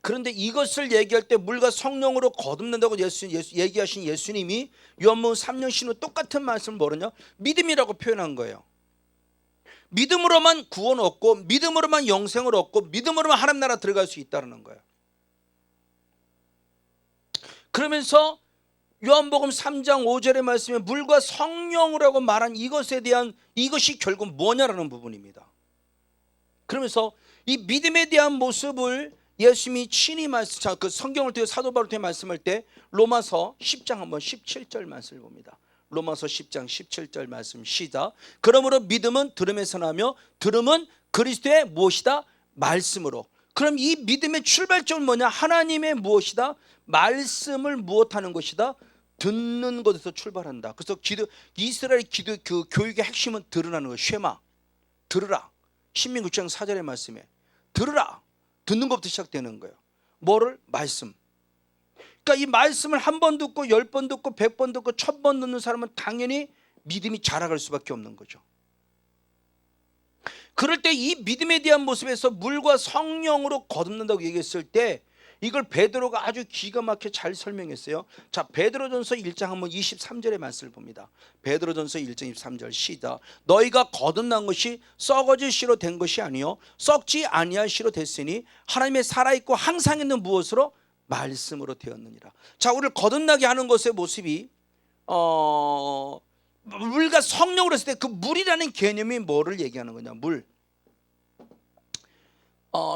그런데 이것을 얘기할 때 물과 성령으로 거듭난다고 얘기하신 예수님이 요한복음 3장 16절 똑같은 말씀을 뭐냐? 믿음이라고 표현한 거예요. 믿음으로만 구원 얻고, 믿음으로만 영생을 얻고, 믿음으로만 하나님 나라 들어갈 수 있다는 거예요. 그러면서 요한복음 3장 5절의 말씀에 물과 성령이라고 말한 이것에 대한, 이것이 결국 뭐냐라는 부분입니다. 그러면서 이 믿음에 대한 모습을 예수님이 친히 그 성경을 통해 사도 바울을 통해 말씀할 때 로마서 10장 한번 17절 말씀을 봅니다. 로마서 10장 17절 말씀 시작. 그러므로 믿음은 들음에서 나며 들음은 그리스도의 무엇이다? 말씀으로. 그럼 이 믿음의 출발점은 뭐냐? 하나님의 무엇이다? 말씀을 무엇하는 것이다? 듣는 것에서 출발한다. 그래서 이스라엘 기도 그 교육의 핵심은 들으라는 거예요. 쉐마, 들으라. 신명기 9장 4절의 말씀에 들으라. 듣는 것부터 시작되는 거예요. 뭐를? 말씀. 그러니까 이 말씀을 한 번 듣고 10번 듣고 100번 듣고 1000번 듣는 사람은 당연히 믿음이 자라갈 수밖에 없는 거죠. 그럴 때 이 믿음에 대한 모습에서 물과 성령으로 거듭난다고 얘기했을 때 이걸 베드로가 아주 기가 막히게 잘 설명했어요. 자, 베드로전서 1장 한번 23절의 말씀을 봅니다. 베드로전서 1장 23절 시작. 너희가 거듭난 것이 썩어질 씨로 된 것이 아니요 썩지 아니할 씨로 됐으니 하나님의 살아있고 항상 있는 무엇으로? 말씀으로 되었느니라. 자, 우리를 거듭나게 하는 것의 모습이 물과 성령으로 했을 때 그 물이라는 개념이 뭐를 얘기하는 거냐? 물.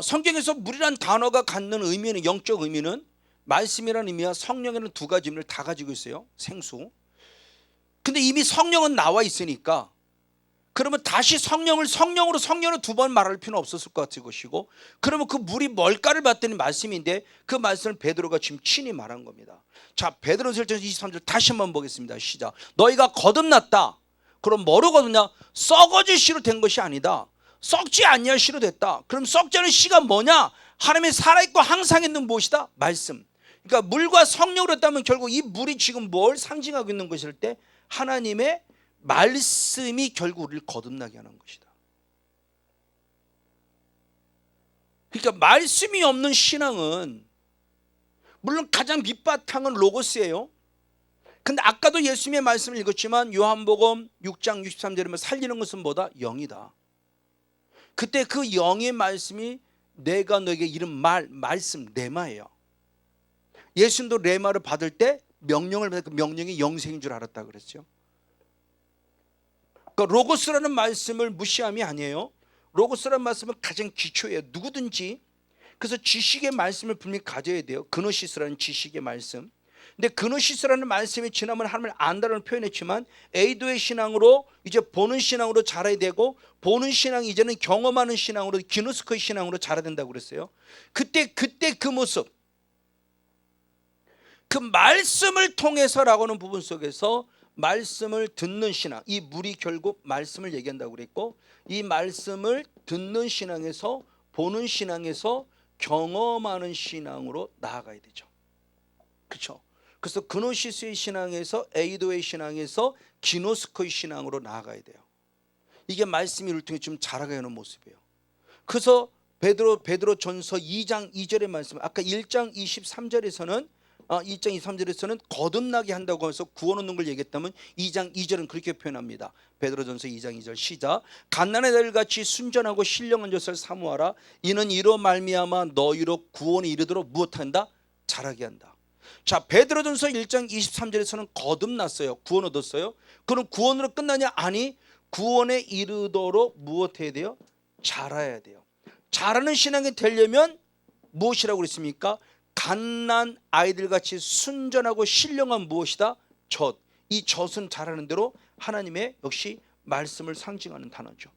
성경에서 물이라는 단어가 갖는 의미는, 영적 의미는 말씀이라는 의미와 성령이라는 두 가지 의미를 다 가지고 있어요. 생수. 근데 이미 성령은 나와 있으니까 그러면 다시 성령으로 두 번 말할 필요는 없었을 것 같은 것이고, 그러면 그 물이 뭘까를 봤더니 말씀인데 그 말씀을 베드로가 지금 친히 말한 겁니다. 자, 베드로전서 23절 다시 한번 보겠습니다. 시작. 너희가 거듭났다. 그럼 뭐로 거듭냐? 썩어질 씨로 된 것이 아니다. 썩지 아니할 씨로 됐다. 그럼 썩지 않은 씨가 뭐냐? 하나님의 살아있고 항상 있는 무엇이다? 말씀. 그러니까 물과 성령으로 했다면 결국 이 물이 지금 뭘 상징하고 있는 것일 때 하나님의 말씀이 결국 우리를 거듭나게 하는 것이다. 그러니까 말씀이 없는 신앙은, 물론 가장 밑바탕은 로고스예요. 근데 아까도 예수님의 말씀을 읽었지만 요한복음 6장 63절에 살리는 것은 뭐다? 영이다. 그때 그 영의 말씀이 내가 너에게 이른 말씀 레마예요. 예수님도 레마를 받을 때 명령을 받을 때 그 명령이 영생인 줄 알았다 그랬죠. 그러니까 로고스라는 말씀을 무시함이 아니에요. 로고스라는 말씀은 가장 기초예요. 누구든지. 그래서 지식의 말씀을 분명히 가져야 돼요. 그노시스라는 지식의 말씀. 근데 그노시스라는 말씀이 지나면 하나님을 안다라는 표현했지만 에이도의 신앙으로 이제 보는 신앙으로 자라야 되고, 보는 신앙이 이제는 경험하는 신앙으로, 기노스코의 신앙으로 자라야 된다고 그랬어요. 그때 그 모습, 그 말씀을 통해서라고 하는 부분 속에서 말씀을 듣는 신앙, 이 물이 결국 말씀을 얘기한다고 그랬고, 이 말씀을 듣는 신앙에서, 보는 신앙에서 경험하는 신앙으로 나아가야 되죠. 그렇죠? 그래서 그노시스의 신앙에서, 에이도의 신앙에서 기노스코의 신앙으로 나아가야 돼요. 이게 말씀이 우리를 통해 좀 자라가야 하는 모습이에요. 그래서 베드로전서 2장 2절의 말씀, 아까 1장 23절에서는 2장 23절에서는 거듭나게 한다고 해서 구원 얻는 걸 얘기했다면 2장 2절은 그렇게 표현합니다. 베드로전서 2장 2절 시작. 갓난의 아들같이 순전하고 신령한 젖을 사모하라. 이는 이로 말미암아 너희로 구원에 이르도록 무엇한다? 자라게 한다. 자, 베드로전서 1장 23절에서는 거듭났어요. 구원 얻었어요. 그럼 구원으로 끝나냐? 아니, 구원에 이르도록 무엇해야 돼요? 자라야 돼요. 자라는 신앙이 되려면 무엇이라고 그랬습니까? 갓난 아이들같이 순전하고 신령한 무엇이다? 젖. 이 젖은 자라는 대로 하나님의 역시 말씀을 상징하는 단어죠.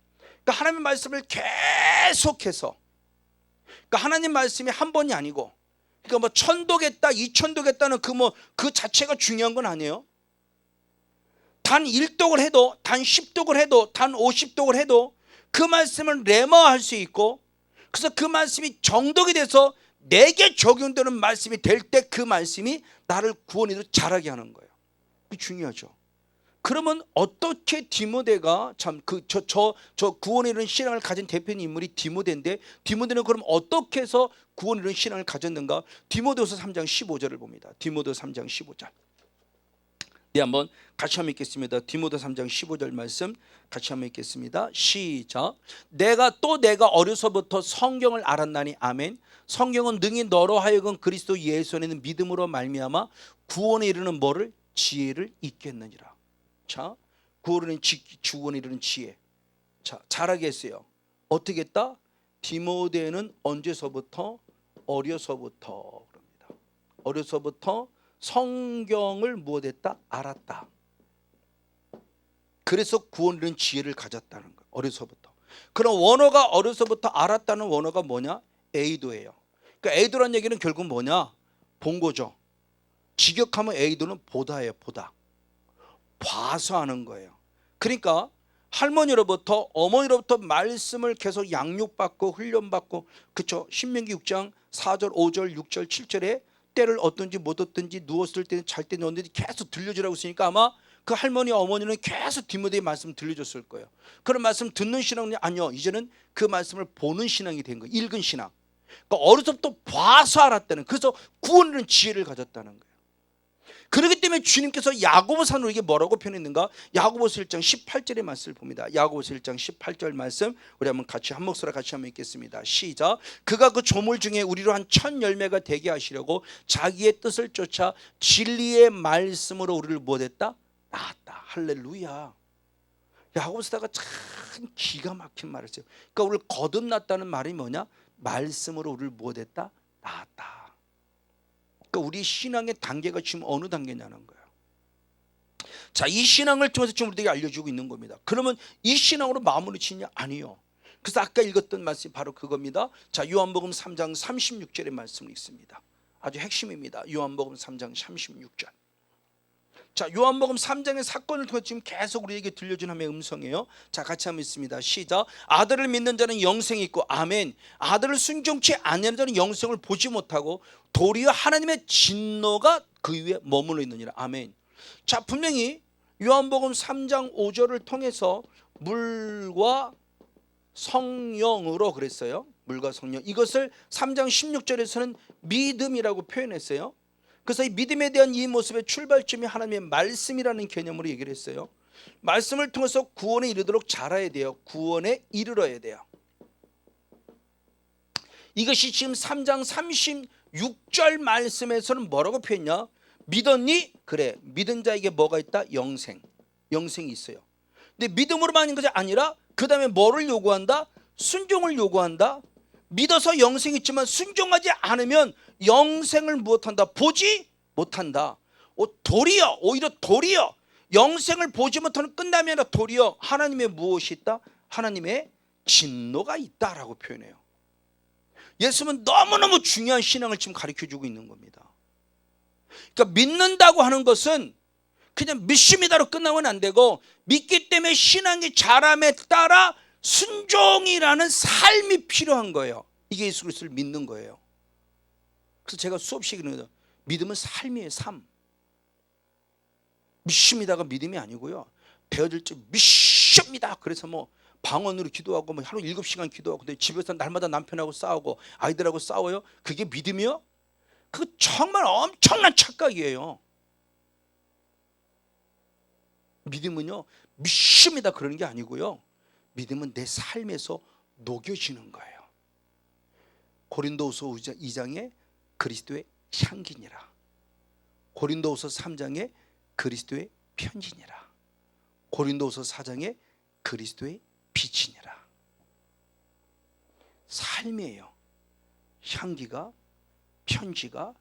그러니까 하나님의 말씀을 계속해서, 그러니까 하나님 말씀이 한 번이 아니고, 그러니까 뭐 천독했다, 이천독했다는 그 자체가 중요한 건 아니에요. 단 1독을 해도, 단 10독을 해도, 단 50독을 해도 그 말씀을 레마할 수 있고, 그래서 그 말씀이 정독이 돼서 내게 적용되는 말씀이 될 때 그 말씀이 나를 구원으로 자라게 하는 거예요. 이게 중요하죠. 그러면 어떻게 디모데가 참 저 구원에 이르는 신앙을 가진 대표님 인물이 디모데인데, 디모데는 그럼 어떻게 해서 구원에 이르는 신앙을 가졌는가? 디모데후서 3장 15절을 봅니다. 디모데후서 3장 15절. 네, 한번 같이 한번 읽겠습니다. 디모데후서 3장 15절 말씀 같이 한번 읽겠습니다. 시작. 내가 어려서부터 성경을 알았나니. 아멘. 성경은 능히 너로 하여금 그리스도 예수 안에 있는 믿음으로 말미암아 구원에 이르는 뭐를? 지혜를 잊겠느니라. 자, 구원에 이르는 지혜. 자, 잘하게 했어요. 어떻게 했다? 디모데는 언제서부터? 어려서부터 그럽니다. 어려서부터 성경을 무엇했다? 알았다. 그래서 구원에 이르는 지혜를 가졌다는 거예요. 어려서부터. 그럼 원어가 어려서부터 알았다는 원어가 뭐냐? 에이도예요. 그러니까 에이도란 얘기는 결국 뭐냐? 본 거죠. 직역하면 A도는 보다예요. 보다. 봐서 하는 거예요. 그러니까 할머니로부터 어머니로부터 말씀을 계속 양육받고 훈련받고, 그렇죠? 신명기 6장 4절 5절 6절 7절에 때를 얻든지 못 얻든지 누웠을 때는 잘 때는 얻든지 계속 들려주라고 했으니까 아마 그 할머니 어머니는 계속 디모데의 말씀 들려줬을 거예요. 그런 말씀 듣는 신앙이 아니요, 이제는 그 말씀을 보는 신앙이 된 거예요. 읽은 신앙. 그러니까 어려서부터 봐서 알았다는, 그래서 구원하는 지혜를 가졌다는 거예요. 그렇기 때문에 주님께서 야고보서는 우리에게 뭐라고 표현했는가? 야고보서 1장 18절의 말씀을 봅니다. 야고보서 1장 18절 말씀 우리 한번 같이 한 목소리로 같이 한번 읽겠습니다. 시작. 그가 그 조물 중에 우리로 한 천 열매가 되게 하시려고 자기의 뜻을 쫓아 진리의 말씀으로 우리를 못했다? 낳았다. 할렐루야. 야고보서다가 참 기가 막힌 말을 했어요. 그러니까 우리를 거듭났다는 말이 뭐냐? 말씀으로 우리를 못했다? 낳았다. 그러니까 우리 신앙의 단계가 지금 어느 단계냐는 거예요. 자, 이 신앙을 통해서 지금 우리에게 알려주고 있는 겁니다. 그러면 이 신앙으로 마무리 짓냐? 아니요. 그래서 아까 읽었던 말씀이 바로 그겁니다. 자, 요한복음 3장 36절의 말씀을 읽습니다. 아주 핵심입니다. 요한복음 3장 36절. 자, 요한복음 3장의 사건을 통해 지금 계속 우리에게 들려준 하나님의 음성이에요. 자, 같이 한번 읽습니다. 시작. 아들을 믿는 자는 영생이 있고, 아멘. 아들을 순종치 아니하는 자는 영생을 보지 못하고 도리어 하나님의 진노가 그 위에 머물러 있느니라. 아멘. 자, 분명히 요한복음 3장 5절을 통해서 물과 성령으로 그랬어요. 물과 성령. 이것을 3장 16절에서는 믿음이라고 표현했어요. 그래서 이 믿음에 대한 이 모습의 출발점이 하나님의 말씀이라는 개념으로 얘기를 했어요. 말씀을 통해서 구원에 이르도록 자라야 돼요. 구원에 이르러야 돼요. 이것이 지금 3장 36절 말씀에서는 뭐라고 표현했냐? 믿었니? 그래. 믿은 자에게 뭐가 있다? 영생. 영생이 있어요. 근데 믿음으로만 하는 것이 아니라 그 다음에 뭐를 요구한다? 순종을 요구한다. 믿어서 영생이 있지만 순종하지 않으면 영생을 무엇한다? 보지 못한다. 오히려 도리어 영생을 보지 못하는 끝남이 아니라 도리어 하나님의 무엇이 있다? 하나님의 진노가 있다라고 표현해요. 예수님은 너무너무 중요한 신앙을 지금 가르쳐주고 있는 겁니다. 그러니까 믿는다고 하는 것은 그냥 믿습니다로 끝나면 안 되고, 믿기 때문에 신앙의 자람에 따라 순종이라는 삶이 필요한 거예요. 이게 예수 그리스도를 믿는 거예요. 그래서 제가 수없이 그러거든요. 믿음은 삶이에요. 삶. 믿습니다가 믿음이 아니고요. 되어질 줄 믿습니다. 그래서 뭐 방언으로 기도하고 뭐 하루 7시간 기도하고, 근데 집에서 날마다 남편하고 싸우고 아이들하고 싸워요. 그게 믿음이요? 그거 정말 엄청난 착각이에요. 믿음은요, 믿습니다 그러는 게 아니고요. 믿음은 내 삶에서 녹여지는 거예요. 고린도후서 2장에 그리스도의 향기니라. 고린도후서 3장에 그리스도의 편지니라. 고린도후서 4장에 그리스도의 빛이니라. 삶이에요. 향기가, 편지가,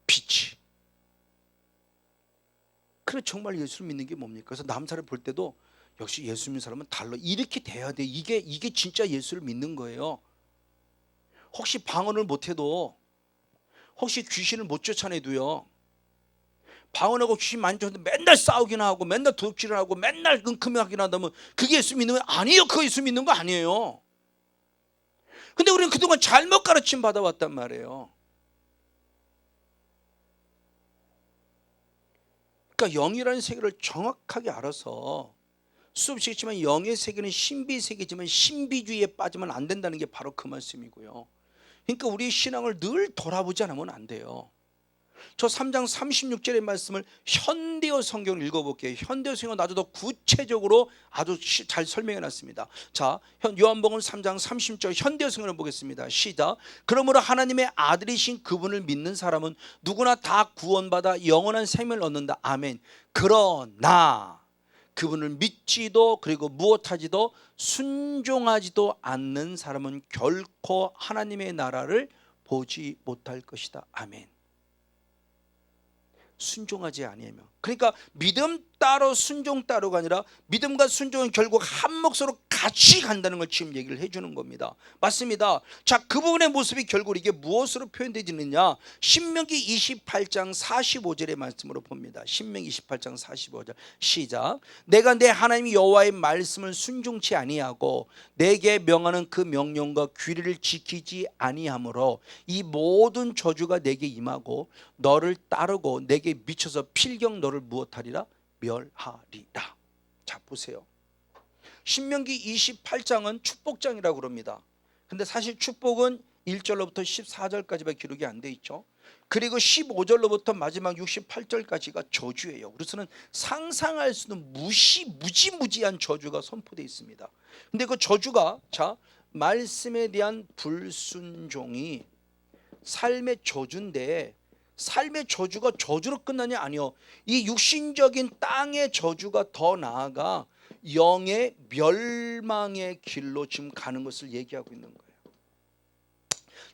빛이. 그래 정말 예수를 믿는 게 뭡니까? 그래서 남 사람 볼 때도 역시 예수 믿는 사람은 달라. 이렇게 돼야 돼. 이게 진짜 예수를 믿는 거예요. 혹시 방언을 못해도, 혹시 귀신을 못 쫓아내도요, 방언하고 귀신 많이 쫓는데 맨날 싸우기나 하고 맨날 도둑질을 하고 맨날 은큼하기나 한다면 그게 예수 믿는 거 아니에요. 그거 예수 믿는 거 아니에요. 근데 우리는 그동안 잘못 가르침 받아왔단 말이에요. 그러니까 영이라는 세계를 정확하게 알아서, 수없이 있지만 영의 세계는 신비 세계지만 신비주의에 빠지면 안 된다는 게 바로 그 말씀이고요. 그러니까 우리의 신앙을 늘 돌아보지 않으면 안 돼요. 저 3장 36절의 말씀을 현대어 성경을 읽어볼게요. 현대어 성경은 아주 더 구체적으로 아주 잘 설명해 놨습니다. 자, 요한복음 3장 30절 현대어 성경을 보겠습니다. 시작. 그러므로 하나님의 아들이신 그분을 믿는 사람은 누구나 다 구원받아 영원한 생명을 얻는다. 아멘. 그러나 그분을 믿지도 그리고 무엇하지도 순종하지도 않는 사람은 결코 하나님의 나라를 보지 못할 것이다. 아멘. 순종하지 아니하며 그러니까 믿음 따로 순종 따로가 아니라 믿음과 순종은 결국 한 몫으로 같이 간다는 걸 지금 얘기를 해주는 겁니다. 맞습니다. 자, 그 부분의 모습이 결국 이게 무엇으로 표현되지느냐, 신명기 28장 45절의 말씀으로 봅니다. 신명기 28장 45절 시작. 내가 내 하나님 여호와의 말씀을 순종치 아니하고 내게 명하는 그 명령과 규례를 지키지 아니하므로 이 모든 저주가 내게 임하고 너를 따르고 내게 미쳐서 필경 너를 무엇하리라? 멸하리라. 자, 보세요. 신명기 28장은 축복장이라고 그럽니다. 근데 사실 축복은 1절로부터 14절까지밖에 기록이 안 돼 있죠. 그리고 15절로부터 마지막 68절까지가 저주예요. 그래서는 상상할 수 없는 무지무지한 저주가 선포되어 있습니다. 근데 그 저주가, 자, 말씀에 대한 불순종이 삶의 저주인데, 삶의 저주가 저주로 끝나냐? 아니요. 이 육신적인 땅의 저주가 더 나아가 영의 멸망의 길로 지금 가는 것을 얘기하고 있는 거예요.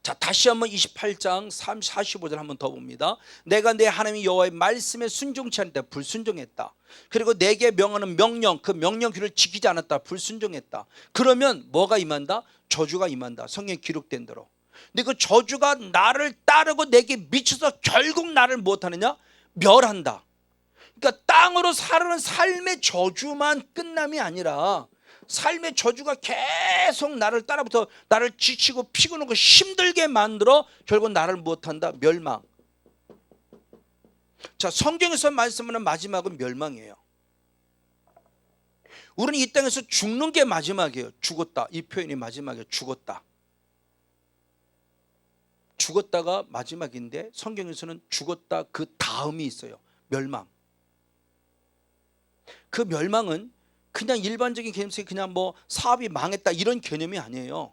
자, 다시 한번 28장 45절 한번 더 봅니다. 내가 내 하나님 여호와의 말씀에 순종치 않았다. 불순종했다. 그리고 내게 명하는 명령, 그 명령 규를 지키지 않았다. 불순종했다. 그러면 뭐가 임한다? 저주가 임한다. 성경에 기록된 대로. 근데 그 저주가 나를 따르고 내게 미쳐서 결국 나를 무엇하느냐? 멸한다. 그러니까 땅으로 사는 삶의 저주만 끝남이 아니라 삶의 저주가 계속 나를 따라붙어 나를 지치고 피곤하고 힘들게 만들어 결국 나를 무엇한다? 멸망. 자, 성경에서 말씀하는 마지막은 멸망이에요. 우리는 이 땅에서 죽는 게 마지막이에요. 죽었다. 이 표현이 마지막이에요. 죽었다. 죽었다가 마지막인데 성경에서는 죽었다 그 다음이 있어요. 멸망. 그 멸망은 그냥 일반적인 개념에서 그냥 뭐 사업이 망했다 이런 개념이 아니에요.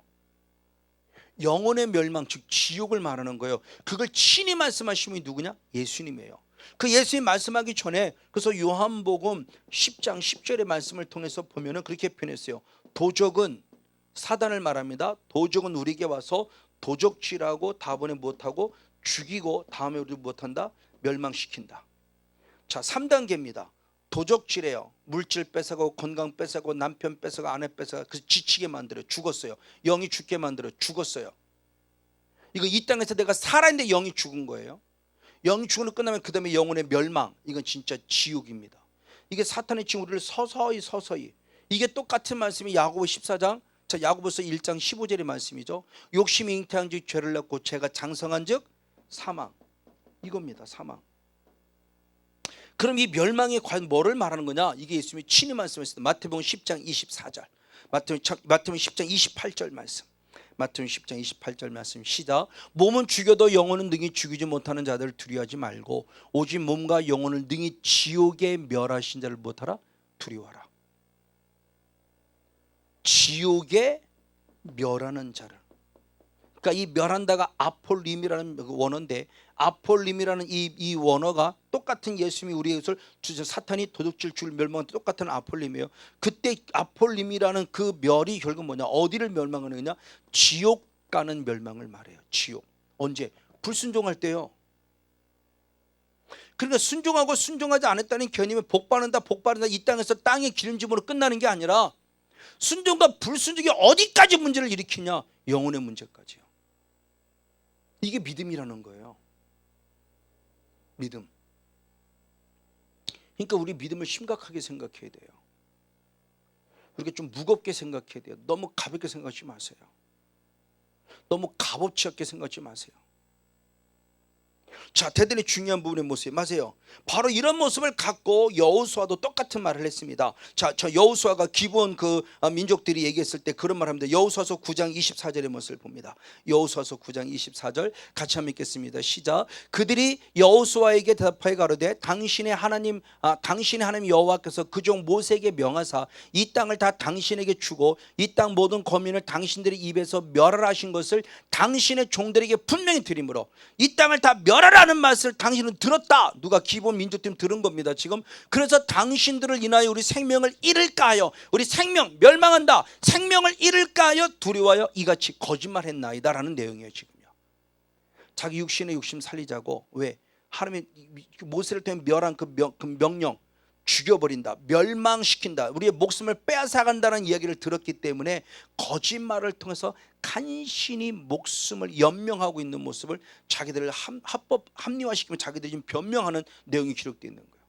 영혼의 멸망, 즉 지옥을 말하는 거예요. 그걸 친히 말씀하신 분이 누구냐? 예수님이에요. 그 예수님 말씀하기 전에, 그래서 요한복음 10장 10절의 말씀을 통해서 보면은 그렇게 표현했어요. 도적은, 사단을 말합니다. 도적은 우리에게 와서 도적질하고 다음에 무엇하고 죽이고 다음에 우리를 무엇한다? 멸망시킨다. 자, 3단계입니다. 도적질해요. 물질 뺏어가고 건강 뺏어가고 남편 뺏어가고 아내 뺏어가고 그래서 지치게 만들어요. 죽었어요. 영이 죽게 만들어요. 죽었어요. 이거 이 땅에서 내가 살아있는데 영이 죽은 거예요. 영이 죽은 거 끝나면 그 다음에 영혼의 멸망. 이건 진짜 지옥입니다. 이게 사탄의 지금 우리를 서서히 이게 똑같은 말씀이 야고보 14장, 자, 야고보서 1장 15절의 말씀이죠. 욕심이 잉태한 즉 죄를 낳고 죄가 장성한 즉 사망. 이겁니다. 사망. 그럼 이 멸망이 과연 뭐를 말하는 거냐? 이게 예수님이 친히 말씀하셨습니다. 마태복음 10장 24절, 마태복음 10장 28절 말씀, 마태복음 10장 28절 말씀 시작. 몸은 죽여도 영혼은 능히 죽이지 못하는 자들을 두려워하지 말고 오직 몸과 영혼을 능히 지옥에 멸하신 자를 무엇하라? 두려워하라. 지옥에 멸하는 자를. 그러니까 이 멸한다가 아폴림이라는 원어인데, 아폴림이라는 이 원어가 똑같은 예수님이 우리의 것을 사탄이 도둑질 줄 멸망한 똑같은 아폴림이에요. 그때 아폴림이라는 그 멸이 결국 뭐냐? 어디를 멸망하느냐? 지옥 가는 멸망을 말해요. 지옥. 언제? 불순종할 때요. 그러니까 순종하고 순종하지 않았다는 개념이 복받는다 이 땅에서 땅의 기름짐으로 끝나는 게 아니라 순종과 불순종이 어디까지 문제를 일으키냐? 영혼의 문제까지요. 이게 믿음이라는 거예요. 믿음. 그러니까 우리 믿음을 심각하게 생각해야 돼요. 우리가 좀 무겁게 생각해야 돼요. 너무 가볍게 생각하지 마세요. 너무 값어치 없게 생각하지 마세요. 자, 대단히 중요한 부분의 모습 맞아요. 바로 이런 모습을 갖고 여호수아도 똑같은 말을 했습니다. 자, 저 여호수아가 기본 그 민족들이 얘기했을 때 그런 말 합니다. 여호수아서 9장 24절의 모습을 봅니다. 여호수아서 9장 24절 같이 한번 읽겠습니다. 시작. 그들이 여호수아에게 대답하여 가로되 당신의 하나님 여호와께서 그 종 모세에게 명하사 이 땅을 다 당신에게 주고 이 땅 모든 거민을 당신들의 입에서 멸하라 하신 것을 당신의 종들에게 분명히 드리므로 이 땅을 다 멸하라는 말씀을 당신은 들었다. 누가 기본 민족팀 들은 겁니다 지금. 그래서 당신들을 인하여 우리 생명을 잃을까 하여, 우리 생명 멸망한다, 생명을 잃을까 하여 두려워하여 이같이 거짓말했나이다 라는 내용이에요 지금요. 자기 육신의 욕심 살리자고. 왜? 하나님이 모세를 통해 멸한 그 명령, 죽여버린다, 멸망시킨다, 우리의 목숨을 빼앗아간다는 이야기를 들었기 때문에 거짓말을 통해서 간신히 목숨을 연명하고 있는 모습을 자기들을 합리화시키면 자기들이 지금 변명하는 내용이 기록되어 있는 거예요.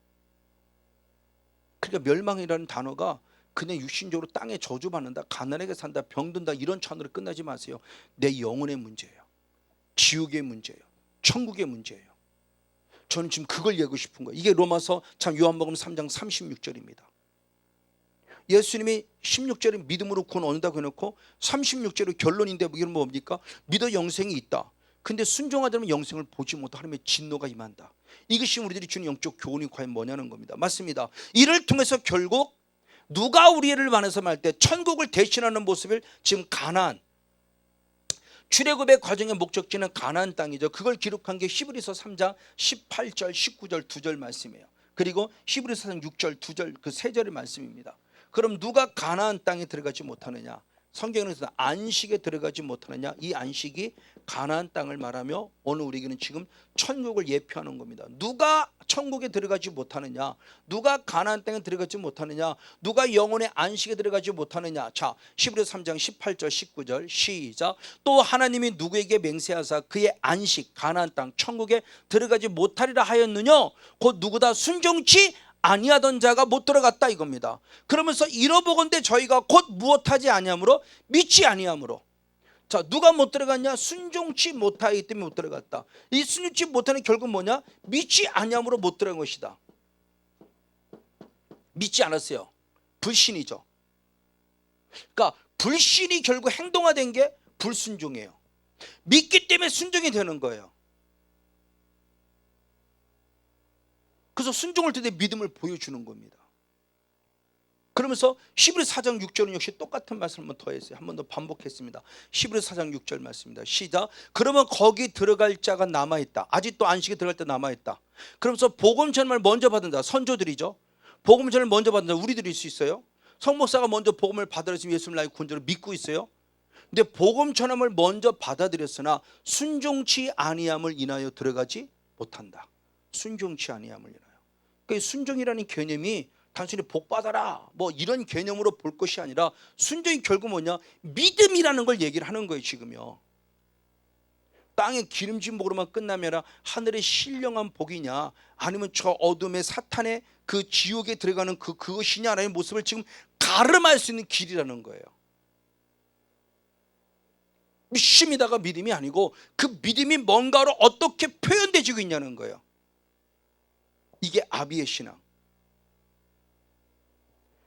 그러니까 멸망이라는 단어가 그냥 육신적으로 땅에 저주받는다, 가난하게 산다, 병든다 이런 차원으로 끝나지 마세요. 내 영혼의 문제예요. 지옥의 문제예요. 천국의 문제예요. 저는 지금 그걸 얘기하고 싶은 거예요. 이게 로마서 참 요한복음 3장 36절입니다. 예수님이 16절에 믿음으로 구원 얻는다고 해놓고 36절의 결론인데 이건 뭡니까? 믿어 영생이 있다. 근데 순종하자면 영생을 보지 못하고 하나님의 진노가 임한다. 이것이 우리들이 주는 영적 교훈이 과연 뭐냐는 겁니다. 맞습니다. 이를 통해서 결국 누가 우리를 만나서 말 때 천국을 대신하는 모습을 지금 가나안, 출애굽의 과정의 목적지는 가나안 땅이죠. 그걸 기록한 게 히브리서 3장 18절 19절 2절 말씀이에요. 그리고 히브리서 4장 6절 2절 그 세 절의 말씀입니다. 그럼 누가 가나안 땅에 들어가지 못하느냐? 성경에서 안식에 들어가지 못하느냐? 이 안식이 가나안 땅을 말하며 오늘 우리에게는 지금 천국을 예표하는 겁니다. 누가 천국에 들어가지 못하느냐? 누가 가나안 땅에 들어가지 못하느냐? 누가 영혼의 안식에 들어가지 못하느냐? 자, 히브리서 3장 18절 19절 시작. 또 하나님이 누구에게 맹세하사 그의 안식 가나안 땅 천국에 들어가지 못하리라 하였느냐? 곧 누구다 순종치 아니하던 자가 못 들어갔다 이겁니다. 그러면서 이러보건대 저희가 곧 무엇하지 아니하므로 믿지 아니하므로. 자, 누가 못 들어갔냐? 순종치 못하기 때문에 못 들어갔다. 이 순종치 못하는 결국 뭐냐? 믿지 아니하므로 못 들어간 것이다. 믿지 않았어요. 불신이죠. 그러니까 불신이 결국 행동화된 게 불순종이에요. 믿기 때문에 순종이 되는 거예요. 그래서 순종을 때 믿음을 보여주는 겁니다. 그러면서 히브리서 4장 6절은 역시 똑같은 말씀을 한번 더 했어요. 한 번 더 반복했습니다. 히브리서 4장 6절 말씀입니다. 시작. 그러면 거기 들어갈 자가 남아있다. 아직도 안식에 들어갈 때 남아있다. 그러면서 복음 전을 먼저 받은 자, 선조들이죠. 복음 전을 먼저 받은 자 우리들일 수 있어요. 성목사가 먼저 복음을 받아들였으면 예수님 나의 구원자로 믿고 있어요. 근데 복음 전함을 먼저 받아들였으나 순종치 아니함을 인하여 들어가지 못한다. 순종치 아니함을 인하여. 그러니까 순종이라는 개념이 단순히 복 받아라 뭐 이런 개념으로 볼 것이 아니라 순종이 결국 뭐냐? 믿음이라는 걸 얘기를 하는 거예요. 지금요. 땅의 기름진 복으로만 끝나면 하늘의 신령한 복이냐, 아니면 저 어둠의 사탄의 그 지옥에 들어가는 그것이냐라는 모습을 지금 가름할 수 있는 길이라는 거예요. 믿음이다가 믿음이 아니고 그 믿음이 뭔가로 어떻게 표현되지고 있냐는 거예요. 이게 아비의 신앙.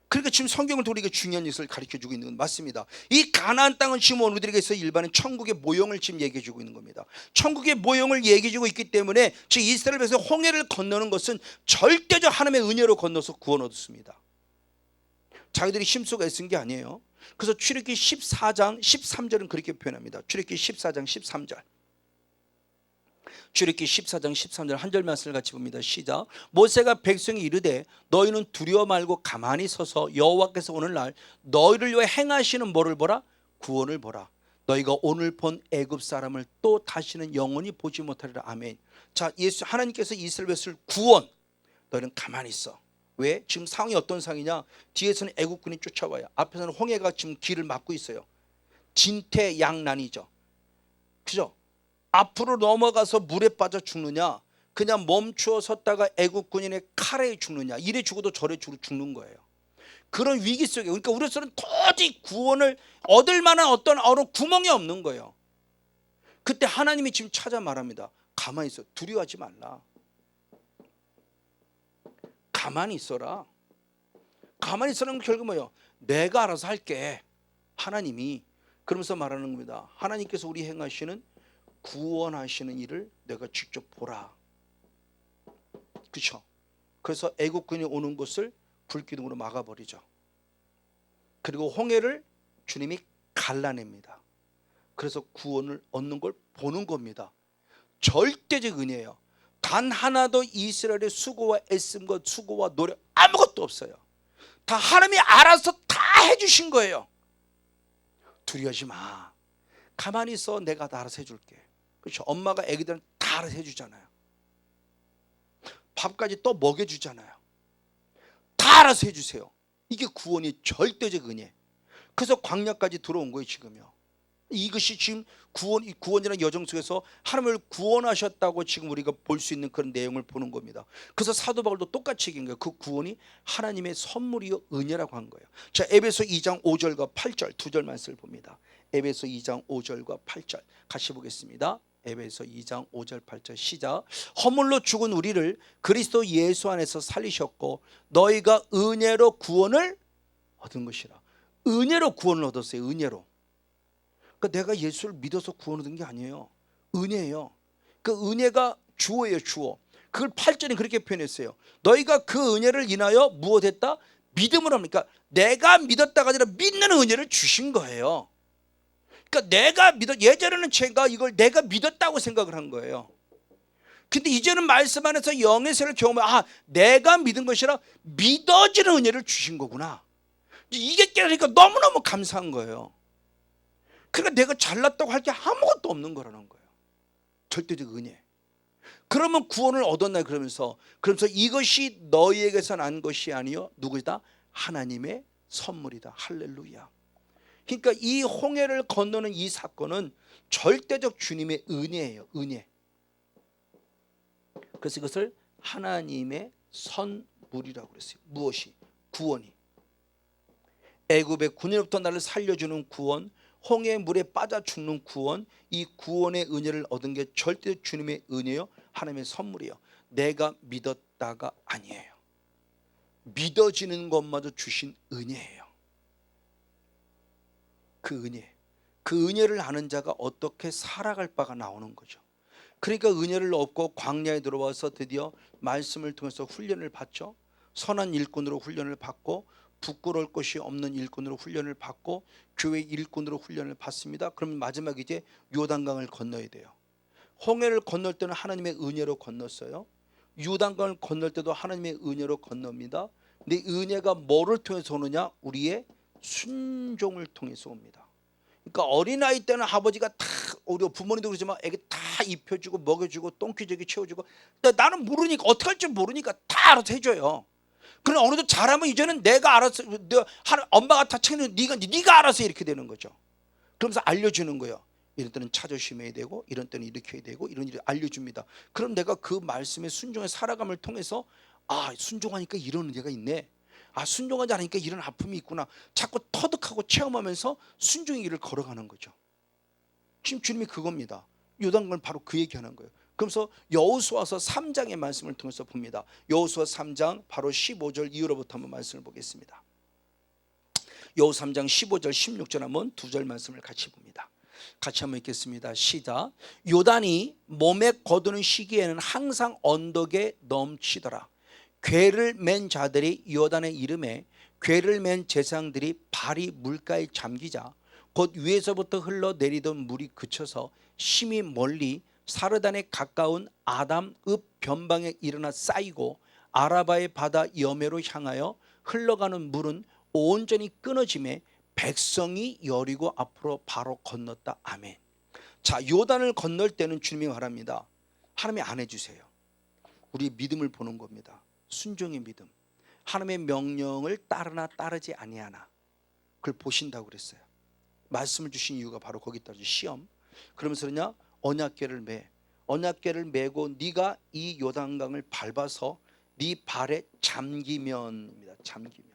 그러니까 지금 성경을 통해 우리에게 중요한 것을 가르쳐주고 있는 건 맞습니다. 이 가나안 땅은 지금 우리들에게 있어 일반인 천국의 모형을 지금 얘기해주고 있는 겁니다. 천국의 모형을 얘기해주고 있기 때문에 즉 이스라엘 백성 홍해를 건너는 것은 절대적 하나님의 은혜로 건너서 구원 얻었습니다. 자기들이 힘쓰고 애쓴 게 아니에요. 그래서 출애굽기 14장 13절은 그렇게 표현합니다. 출애굽기 14장 13절. 출애굽기 14장 13절 한 절 말씀을 같이 봅니다. 시작. 모세가 백성이 이르되 너희는 두려워 말고 가만히 서서 여호와께서 오늘날 너희를 위해 행하시는 뭐를 보라? 구원을 보라. 너희가 오늘 본 애굽 사람을 또 다시는 영원히 보지 못하리라. 아멘. 자, 하나님께서 이스라엘 백성을 구원. 너희는 가만히 있어. 왜? 지금 상황이 어떤 상황이냐? 뒤에서는 애국군이 쫓아와요. 앞에서는 홍해가 지금 길을 막고 있어요. 진퇴양난이죠. 그죠? 앞으로 넘어가서 물에 빠져 죽느냐, 그냥 멈추어 섰다가 애국군인의 칼에 죽느냐, 이래 죽어도 저래 죽는 거예요. 그런 위기 속에, 그러니까 우리로서는 도저히 구원을 얻을 만한 어떤 구멍이 없는 거예요. 그때 하나님이 지금 찾아 말합니다. 가만히 있어. 두려워하지 말라. 가만히 있어라. 가만히 있으라는 건 결국 뭐예요? 내가 알아서 할게. 하나님이. 그러면서 말하는 겁니다. 하나님께서 우리 행하시는 구원하시는 일을 내가 직접 보라. 그렇죠? 그래서 애국군이 오는 곳을 불기둥으로 막아버리죠. 그리고 홍해를 주님이 갈라냅니다. 그래서 구원을 얻는 걸 보는 겁니다. 절대적 은혜예요. 단 하나도 이스라엘의 수고와 애씀과 수고와 노력 아무것도 없어요. 다 하나님이 알아서 다 해주신 거예요. 두려워하지 마. 가만히 있어. 내가 다 알아서 해줄게. 그렇죠? 엄마가 애기들은 다 알아서 해주잖아요. 밥까지 또 먹여주잖아요. 다 알아서 해주세요. 이게 구원이 절대적 은혜. 그래서 광야까지 들어온 거예요 지금요. 이것이 지금 구원이라는 여정 속에서 하나님을 구원하셨다고 지금 우리가 볼 수 있는 그런 내용을 보는 겁니다. 그래서 사도 바울도 똑같이 얘기한 거예요. 그 구원이 하나님의 선물이요 은혜라고 한 거예요. 자, 에베소 2장 5절과 8절 두 절 말씀을 봅니다. 에베소 2장 5절과 8절 같이 보겠습니다. 에베소 2장 5절 8절 시작. 허물로 죽은 우리를 그리스도 예수 안에서 살리셨고 너희가 은혜로 구원을 얻은 것이라. 은혜로 구원을 얻었어요. 은혜로. 그러니까 내가 예수를 믿어서 구원 얻은 게 아니에요. 은혜예요. 그 은혜가 주어예요. 주어. 그걸 8절에 그렇게 표현했어요. 너희가 그 은혜를 인하여 무엇했다? 믿음을 합니까? 내가 믿었다가 아니라 믿는 은혜를 주신 거예요. 그러니까 내가 예전에는 제가 이걸 내가 믿었다고 생각을 한 거예요. 근데 이제는 말씀 안에서 영의 세를 경험해 내가 믿은 것이라 믿어지는 은혜를 주신 거구나. 이게 깨달으니까 너무너무 감사한 거예요. 그러니까 내가 잘났다고 할 게 아무것도 없는 거라는 거예요. 절대적 은혜. 그러면 구원을 얻었나 그러면서 이것이 너희에게서 난 것이 아니요 누구이다? 하나님의 선물이다. 할렐루야. 그러니까 이 홍해를 건너는 이 사건은 절대적 주님의 은혜예요. 은혜. 그래서 이것을 하나님의 선물이라고 그랬어요. 무엇이? 구원이. 애굽의 군인으로부터 나를 살려주는 구원, 홍해의 물에 빠져 죽는 구원, 이 구원의 은혜를 얻은 게 절대 주님의 은혜요 하나님의 선물이에요. 내가 믿었다가 아니에요. 믿어지는 것마저 주신 은혜예요. 그 은혜, 그 은혜를 아는 자가 어떻게 살아갈 바가 나오는 거죠. 그러니까 은혜를 얻고 광야에 들어와서 드디어 말씀을 통해서 훈련을 받죠. 선한 일꾼으로 훈련을 받고 부끄러울 것이 없는 일꾼으로 훈련을 받고 교회 일꾼으로 훈련을 받습니다. 그럼 마지막 이제 요단강을 건너야 돼요. 홍해를 건널 때는 하나님의 은혜로 건넜어요. 요단강을 건널 때도 하나님의 은혜로 건넙니다. 근데 은혜가 뭐를 통해서 오느냐? 우리의 순종을 통해서 옵니다. 그러니까 어린아이 때는 아버지가 다 우리 부모님도 그러지만 애기 다 입혀주고 먹여주고 똥기저귀 채워주고 나는 모르니까 어떻게 할지 모르니까 다 알아서 해줘요. 그럼 어느덧 잘하면 이제는 내가 알아서 엄마가 다 챙기는 네가 알아서 이렇게 되는 거죠. 그러면서 알려주는 거예요. 이런 때는 차조심해야 되고 이런 때는 이렇게 해야 되고 이런 일을 알려줍니다. 그럼 내가 그 말씀에 순종해 살아감을 통해서 순종하니까 이런 은혜가 있네. 순종하지 않으니까 이런 아픔이 있구나. 자꾸 터득하고 체험하면서 순종의 길을 걸어가는 거죠. 지금 주님이 그겁니다. 요단강을 바로 그 얘기하는 거예요. 그러면서 여호수아서 3장의 말씀을 통해서 봅니다. 여호수아 3장 바로 15절 이후로부터 한번 말씀을 보겠습니다. 여호수아 3장 15절 16절 한번 두 절 말씀을 같이 봅니다. 같이 한번 읽겠습니다. 시작. 요단이 몸에 거두는 시기에는 항상 언덕에 넘치더라. 궤를 맨 자들이 요단의 이름에 궤를 맨 제사장들이 발이 물가에 잠기자 곧 위에서부터 흘러내리던 물이 그쳐서 심히 멀리 사르단에 가까운 아담읍 변방에 일어나 쌓이고 아라바의 바다 여매로 향하여 흘러가는 물은 온전히 끊어짐에 백성이 여리고 앞으로 바로 건넜다. 아멘. 자, 요단을 건널 때는 주님이 말합니다. 하나님이 안 해주세요. 우리 믿음을 보는 겁니다. 순종의 믿음. 하나님의 명령을 따르나 따르지 아니하나 그걸 보신다고 그랬어요. 말씀을 주신 이유가 바로 거기 있다. 시험. 그러면서 그냥 언약궤를 메고 네가 이 요단강을 밟아서 네 발에 잠기면입니다. 잠기면.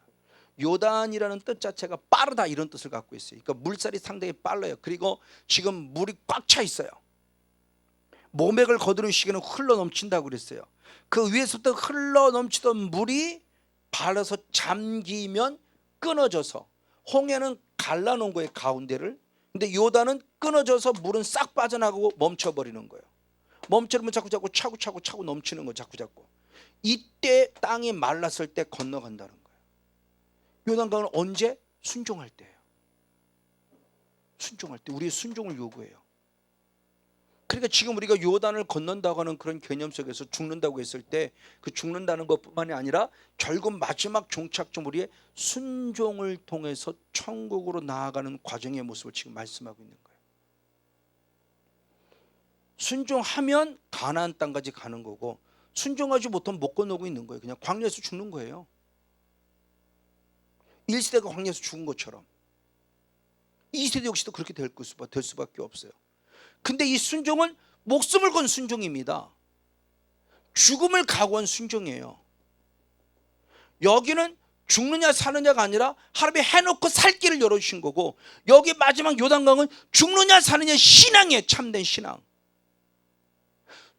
요단이라는 뜻 자체가 빠르다 이런 뜻을 갖고 있어요. 그러니까 물살이 상당히 빨라요. 그리고 지금 물이 꽉 차 있어요. 모맥을 거두는 시기는 흘러 넘친다고 그랬어요. 그 위에서부터 흘러 넘치던 물이 발라서 잠기면 끊어져서 홍해는 갈라놓은 거예요. 가운데를. 근데 요단은 끊어져서 물은 싹 빠져나가고 멈춰버리는 거예요. 멈추면 자꾸 차고 넘치는 거 자꾸. 이때 땅이 말랐을 때 건너간다는 거예요. 요단강은 언제? 순종할 때예요. 순종할 때 우리의 순종을 요구해요. 그러니까 지금 우리가 요단을 건넌다고 하는 그런 개념 속에서 죽는다고 했을 때 그 죽는다는 것뿐만이 아니라 결국 마지막 종착점 우리의 순종을 통해서 천국으로 나아가는 과정의 모습을 지금 말씀하고 있는 거예요. 순종하면 가나안 땅까지 가는 거고 순종하지 못하면 못 건너고 있는 거예요. 그냥 광야에서 죽는 거예요. 1세대가 광야에서 죽은 것처럼 2세대 역시도 그렇게 될 수밖에 없어요. 근데 이 순종은 목숨을 건 순종입니다. 죽음을 각오한 순종이에요. 여기는 죽느냐 사느냐가 아니라 하나님이 해놓고 살 길을 열어주신 거고, 여기 마지막 요단강은 죽느냐 사느냐 신앙이에요. 참된 신앙.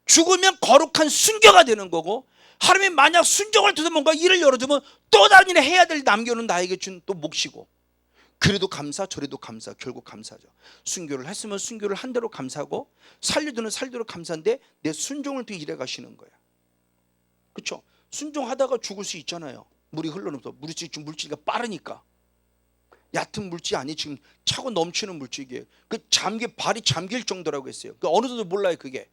죽으면 거룩한 순교가 되는 거고, 하나님이 만약 순종을 통해서 뭔가 일을 열어주면 또 다른 일을 해야 될 남겨놓은 나에게 준 또 몫이고, 그래도 감사 저래도 감사, 결국 감사죠. 순교를 했으면 순교를 한 대로 감사하고, 살려두는 살대로 감사인데 내 순종을 통해 일해 가시는 거예요. 그렇죠? 순종하다가 죽을 수 있잖아요. 물이 흘러넘어서 물질이 빠르니까. 얕은 물질이 아니, 지금 차고 넘치는 물질이에요. 그 발이 잠길 정도라고 했어요. 그 어느 정도 몰라요. 그게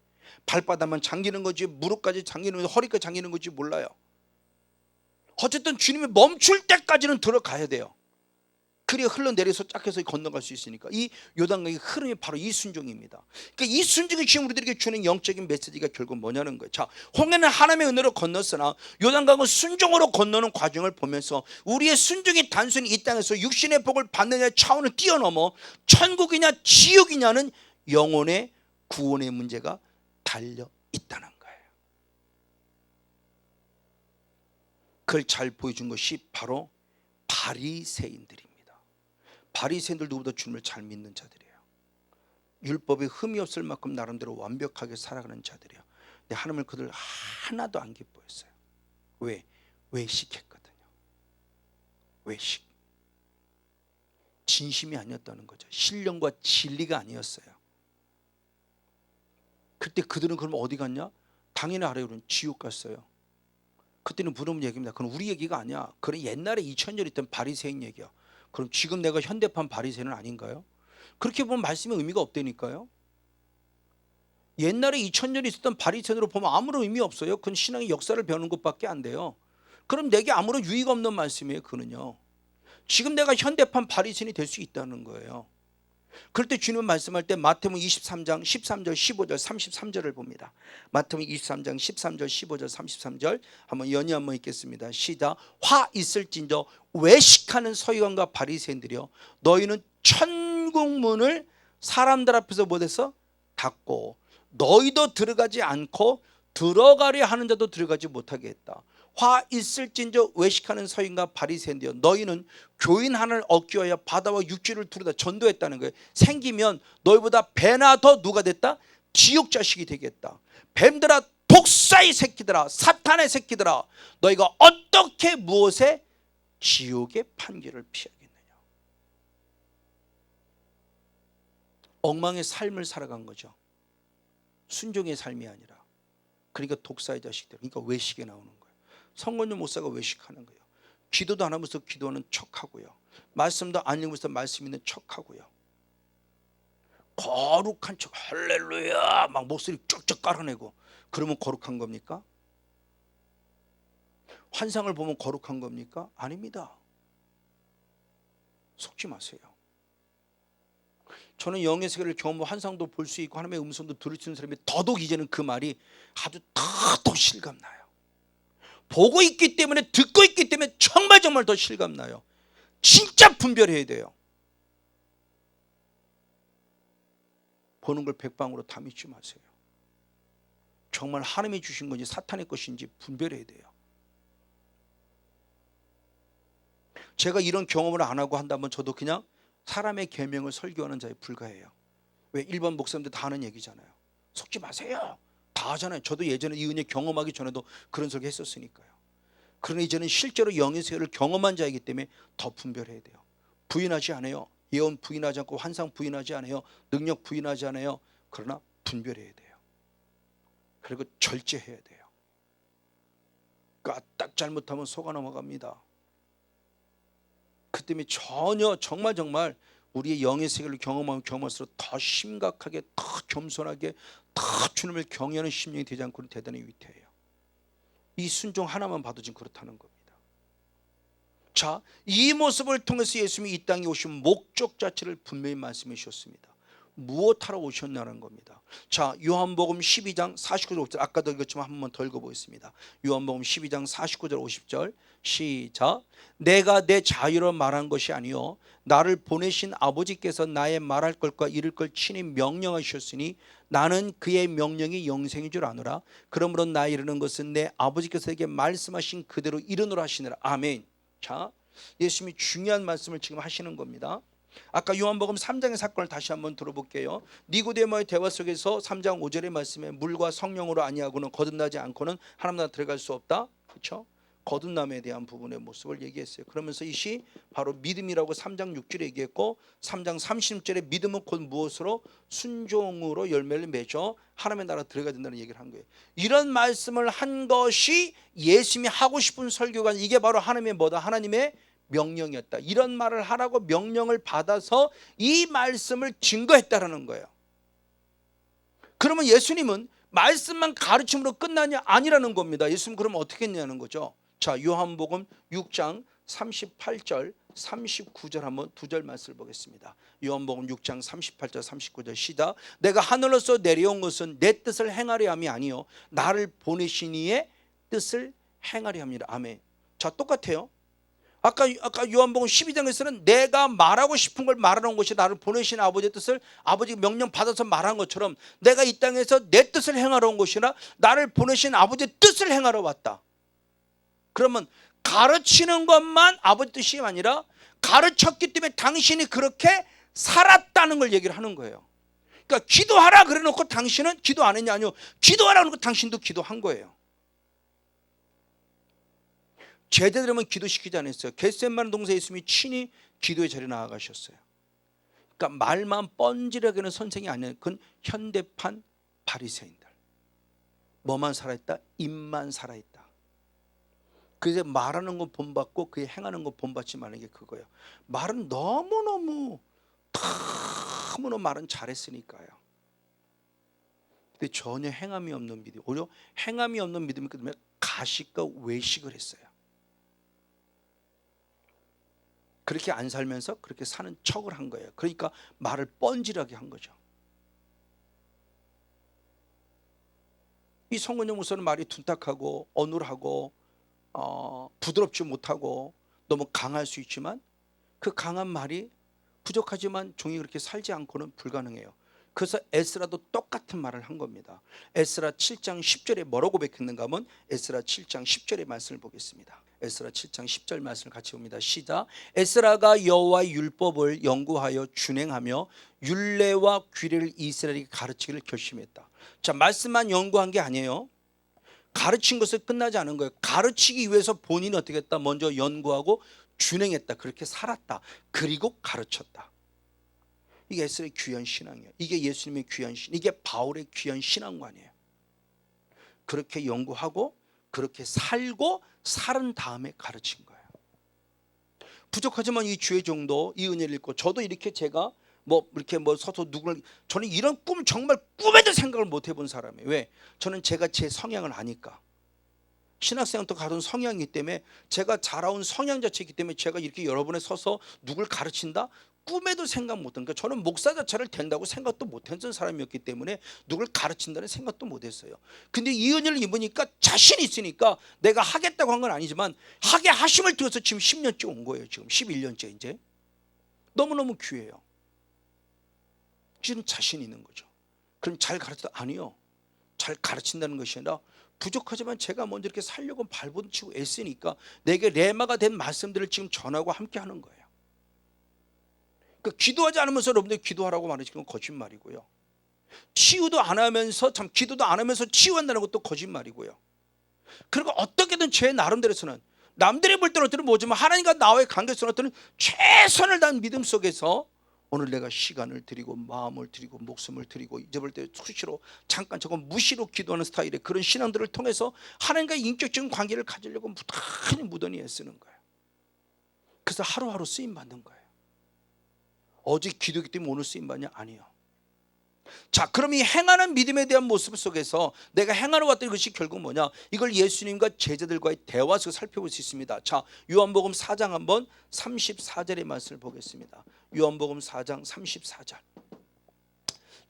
발바닥만 잠기는 건지 무릎까지 잠기는 건지 허리까지 잠기는 건지 몰라요. 어쨌든 주님이 멈출 때까지는 들어가야 돼요. 그래야 흘러내려서 짝해서 건너갈 수 있으니까. 이 요단강의 흐름이 바로 이 순종입니다. 그러니까 이 순종이 지금 우리들에게 주는 영적인 메시지가 결국 뭐냐는 거예요. 자, 홍해는 하나님의 은혜로 건넜으나 요단강은 순종으로 건너는 과정을 보면서 우리의 순종이 단순히 이 땅에서 육신의 복을 받느냐의 차원을 뛰어넘어 천국이냐 지옥이냐는 영혼의 구원의 문제가 달려 있다는 거예요. 그걸 잘 보여준 것이 바로 바리새인들입니다. 바리새인들 누구보다 주님을 잘 믿는 자들이에요. 율법에 흠이 없을 만큼 나름대로 완벽하게 살아가는 자들이에요. 근데 하나님은 그들 하나도 안 기뻐했어요. 왜? 외식했거든요. 외식. 진심이 아니었다는 거죠. 신령과 진리가 아니었어요. 그때 그들은 그럼 어디 갔냐? 당연히 알아요. 그럼 지옥 갔어요. 그때는 부르는 얘기입니다. 그건 우리 얘기가 아니야. 그건 옛날에 2000년 있던 바리새인 얘기야. 그럼 지금 내가 현대판 바리새인은 아닌가요? 그렇게 보면 말씀의 의미가 없다니까요. 옛날에 2000년 있었던 바리새인으로 보면 아무런 의미 없어요. 그건 신앙의 역사를 배우는 것밖에 안 돼요. 그럼 내게 아무런 유익 없는 말씀이에요. 그는요. 지금 내가 현대판 바리새인이 될 수 있다는 거예요. 그럴 때 주님은 말씀할 때 마태복음 23장 13절 15절 33절을 봅니다. 마태복음 23장 13절 15절 33절 한번 연이 한번 읽겠습니다. 시작. 화 있을진저 외식하는 서기관과 바리새인들이여, 너희는 천국문을 사람들 앞에서 못해서 닫고 너희도 들어가지 않고 들어가려 하는 자도 들어가지 못하게 했다. 화 있을진저 외식하는 서기관과 바리새인들이여, 너희는 교인 하나를 얻기 위하여 바다와 육지를 두루다 전도했다는 거예요. 생기면 너희보다 배나 더 누가 됐다? 지옥 자식이 되겠다. 뱀들아, 독사의 새끼들아, 사탄의 새끼들아, 너희가 어떻게 무엇에 지옥의 판결을 피하겠느냐. 엉망의 삶을 살아간 거죠. 순종의 삶이 아니라. 그러니까 독사의 자식들, 그러니까 외식에 나오는 거예요. 성건용 목사가 외식하는 거예요. 기도도 안 하면서 기도하는 척하고요. 말씀도 안 읽으면서 말씀 있는 척하고요. 거룩한 척, 할렐루야 막 목소리 쭉쭉 깔아내고. 그러면 거룩한 겁니까? 환상을 보면 거룩한 겁니까? 아닙니다. 속지 마세요. 저는 영의 세계를 경험하고 환상도 볼 수 있고 하나님의 음성도 들을 수 있는 사람이 더더욱 이제는 그 말이 아주 더 실감나요. 보고 있기 때문에, 듣고 있기 때문에 정말 더 실감나요. 진짜 분별해야 돼요. 보는 걸 백방으로 다 믿지 마세요. 정말 하나님이 주신 건지 사탄의 것인지 분별해야 돼요. 제가 이런 경험을 안 하고 한다면 저도 그냥 사람의 계명을 설교하는 자에 불과해요. 왜? 일반 목사님들 다 하는 얘기잖아요. 속지 마세요. 다 하잖아요. 저도 예전에 이 은혜 경험하기 전에도 그런 소리 했었으니까요. 그러나 이제는 실제로 영의 세계를 경험한 자이기 때문에 더 분별해야 돼요. 부인하지 않아요. 예언 부인하지 않고 환상 부인하지 않아요. 능력 부인하지 않아요. 그러나 분별해야 돼요. 그리고 절제해야 돼요. 까딱 잘못하면 속아 넘어갑니다. 그 때문에 전혀 정말 우리의 영의 세계를 경험하면 경험할수록 더 심각하게, 더 겸손하게, 더 주님을 경외하는 심령이 되지 않고는 대단히 위태해요. 이 순종 하나만 봐도 지금 그렇다는 겁니다. 자, 이 모습을 통해서 예수님이 이 땅에 오신 목적 자체를 분명히 말씀해 주셨습니다. 무엇하러 오셨냐는 겁니다. 자, 요한복음 12장 49절 50절 아까도 읽었지만 한 번 더 읽어보겠습니다. 요한복음 12장 49절 50절 시작. 내가 내 자유로 말한 것이 아니요 나를 보내신 아버지께서 나의 말할 것과 이를 걸 친히 명령하셨으니 나는 그의 명령이 영생인 줄 아노라. 그러므로 나 이르는 것은 내 아버지께서 내게 말씀하신 그대로 이르노라 하시느라. 아멘. 자, 예수님이 중요한 말씀을 지금 하시는 겁니다. 아까 요한복음 3장의 사건을 다시 한번 들어볼게요. 니고데모의 대화 속에서 3장 5절의 말씀에 물과 성령으로 아니하고는 거듭나지 않고는 하나님 나라 들어갈 수 없다. 그렇죠? 거듭남에 대한 부분의 모습을 얘기했어요. 그러면서 이시 바로 믿음이라고 3장 6절에 얘기했고 3장 30절에 믿음은 곧 무엇으로? 순종으로 열매를 맺어 하나님의 나라 들어가야 된다는 얘기를 한 거예요. 이런 말씀을 한 것이 예수님이 하고 싶은 설교가 이게 바로 하나님의 뭐다? 하나님의 명령이었다. 이런 말을 하라고 명령을 받아서 이 말씀을 증거했다라는 거예요. 그러면 예수님은 말씀만 가르침으로 끝나냐? 아니라는 겁니다. 예수님 그러면 어떻게 했냐는 거죠. 자, 요한복음 6장 38절 39절 한번 두 절 말씀을 보겠습니다. 요한복음 6장 38절 39절 시작. 내가 하늘로서 내려온 것은 내 뜻을 행하려 함이 아니요 나를 보내신 이의 뜻을 행하려 함이라. 아멘. 자, 똑같아요. 아까 요한복음 12장에서는 내가 말하고 싶은 걸 말하는 것이 나를 보내신 아버지의 뜻을 아버지 명령 받아서 말한 것처럼 내가 이 땅에서 내 뜻을 행하러 온 것이나 나를 보내신 아버지의 뜻을 행하러 왔다. 그러면 가르치는 것만 아버지 뜻이 아니라 가르쳤기 때문에 당신이 그렇게 살았다는 걸 얘기를 하는 거예요. 그러니까 기도하라 그래 놓고 당신은 기도 안 했냐? 아니요, 기도하라 그러고 당신도 기도한 거예요. 제자들은 기도시키지 않았어요. 겟세마네 동산 예수님이 친히 기도의 자리에 나아가셨어요. 그러니까 말만 뻔질하게 하는 선생이 아니에요. 그건 현대판 바리새인들. 뭐만 살아있다? 입만 살아있다. 그래서 말하는 건 본받고 그게 행하는 건 본받지 말는 게 그거예요. 말은 너무너무 말은 잘했으니까요. 근데 전혀 행함이 없는 믿음, 오히려 행함이 없는 믿음이 그러면 가식과 외식을 했어요. 그렇게 안 살면서 그렇게 사는 척을 한 거예요. 그러니까 말을 뻔질하게 한 거죠. 이 성근영 목사는 말이 둔탁하고 어눌하고 부드럽지 못하고 너무 강할 수 있지만 그 강한 말이 부족하지만 종이 그렇게 살지 않고는 불가능해요. 그래서 에스라도 똑같은 말을 한 겁니다. 에스라 7장 10절에 뭐라고 고백했는가 하면 에스라 7장 10절의 말씀을 보겠습니다. 에스라 7장 10절 말씀을 같이 봅니다. 시작. 에스라가 여호와의 율법을 연구하여 준행하며 율례와 규례를 이스라엘에게 가르치기를 결심했다. 자, 말씀만 연구한 게 아니에요. 가르친 것을 끝나지 않은 거예요. 가르치기 위해서 본인이 어떻게 했다? 먼저 연구하고 준행했다. 그렇게 살았다. 그리고 가르쳤다. 이게 에스라의 귀한 신앙이에요. 이게 예수님의 귀한 신앙, 이게 바울의 귀한 신앙관이에요. 그렇게 연구하고 그렇게 살고 살은 다음에 가르친 거예요. 부족하지만 이 주의 정도, 이 은혜를 읽고 저도 이렇게 제가 이렇게 서서 누구를, 저는 이런 꿈 정말 꿈에도 생각을 못 해본 사람이에요. 왜? 저는 제가 제 성향을 아니까. 신학생부터 가던 성향이기 때문에 제가 자라온 성향 자체이기 때문에 제가 이렇게 여러분에 서서 누굴 가르친다? 꿈에도 생각 못한. 그러니까 저는 목사 자체를 된다고 생각도 못했던 사람이었기 때문에 누굴 가르친다는 생각도 못했어요. 근데 이 은혜를 입으니까 자신이 있으니까 내가 하겠다고 한 건 아니지만 하게 하심을 들어서 지금 10년째 온 거예요. 지금 11년째 이제. 너무너무 귀해요. 지금 자신이 있는 거죠. 그럼 잘 가르쳐도 아니요. 잘 가르친다는 것이 아니라 부족하지만 제가 먼저 이렇게 살려고 발버둥치고 애쓰니까 내게 레마가 된 말씀들을 지금 전하고 함께 하는 거예요. 그러니까 기도하지 않으면서 여러분들 기도하라고 말하시는 건 거짓말이고요. 치유도 안 하면서 참 기도도 안 하면서 치유한다는 것도 거짓말이고요. 그리고 어떻게든 제 나름대로서는 남들이 볼 때는 어떤 뭐지만 하나님과 나와의 관계에서는 어떤 최선을 다한 믿음 속에서 오늘 내가 시간을 드리고 마음을 드리고 목숨을 드리고 잊어볼 때 수시로 잠깐 저건 무시로 기도하는 스타일의 그런 신앙들을 통해서 하나님과 인격적인 관계를 가지려고 무단히 무던히 애쓰는 거예요. 그래서 하루하루 쓰임 받는 거예요. 어제 기도했기 때문에 오늘 쓰임 받냐? 아니요. 자, 그럼 이 행하는 믿음에 대한 모습 속에서 내가 행하러 왔던 것이 결국 뭐냐? 이걸 예수님과 제자들과의 대화 속에서 살펴볼 수 있습니다. 자, 요한복음 4장 한번 34절의 말씀을 보겠습니다. 요한복음 4장 34절.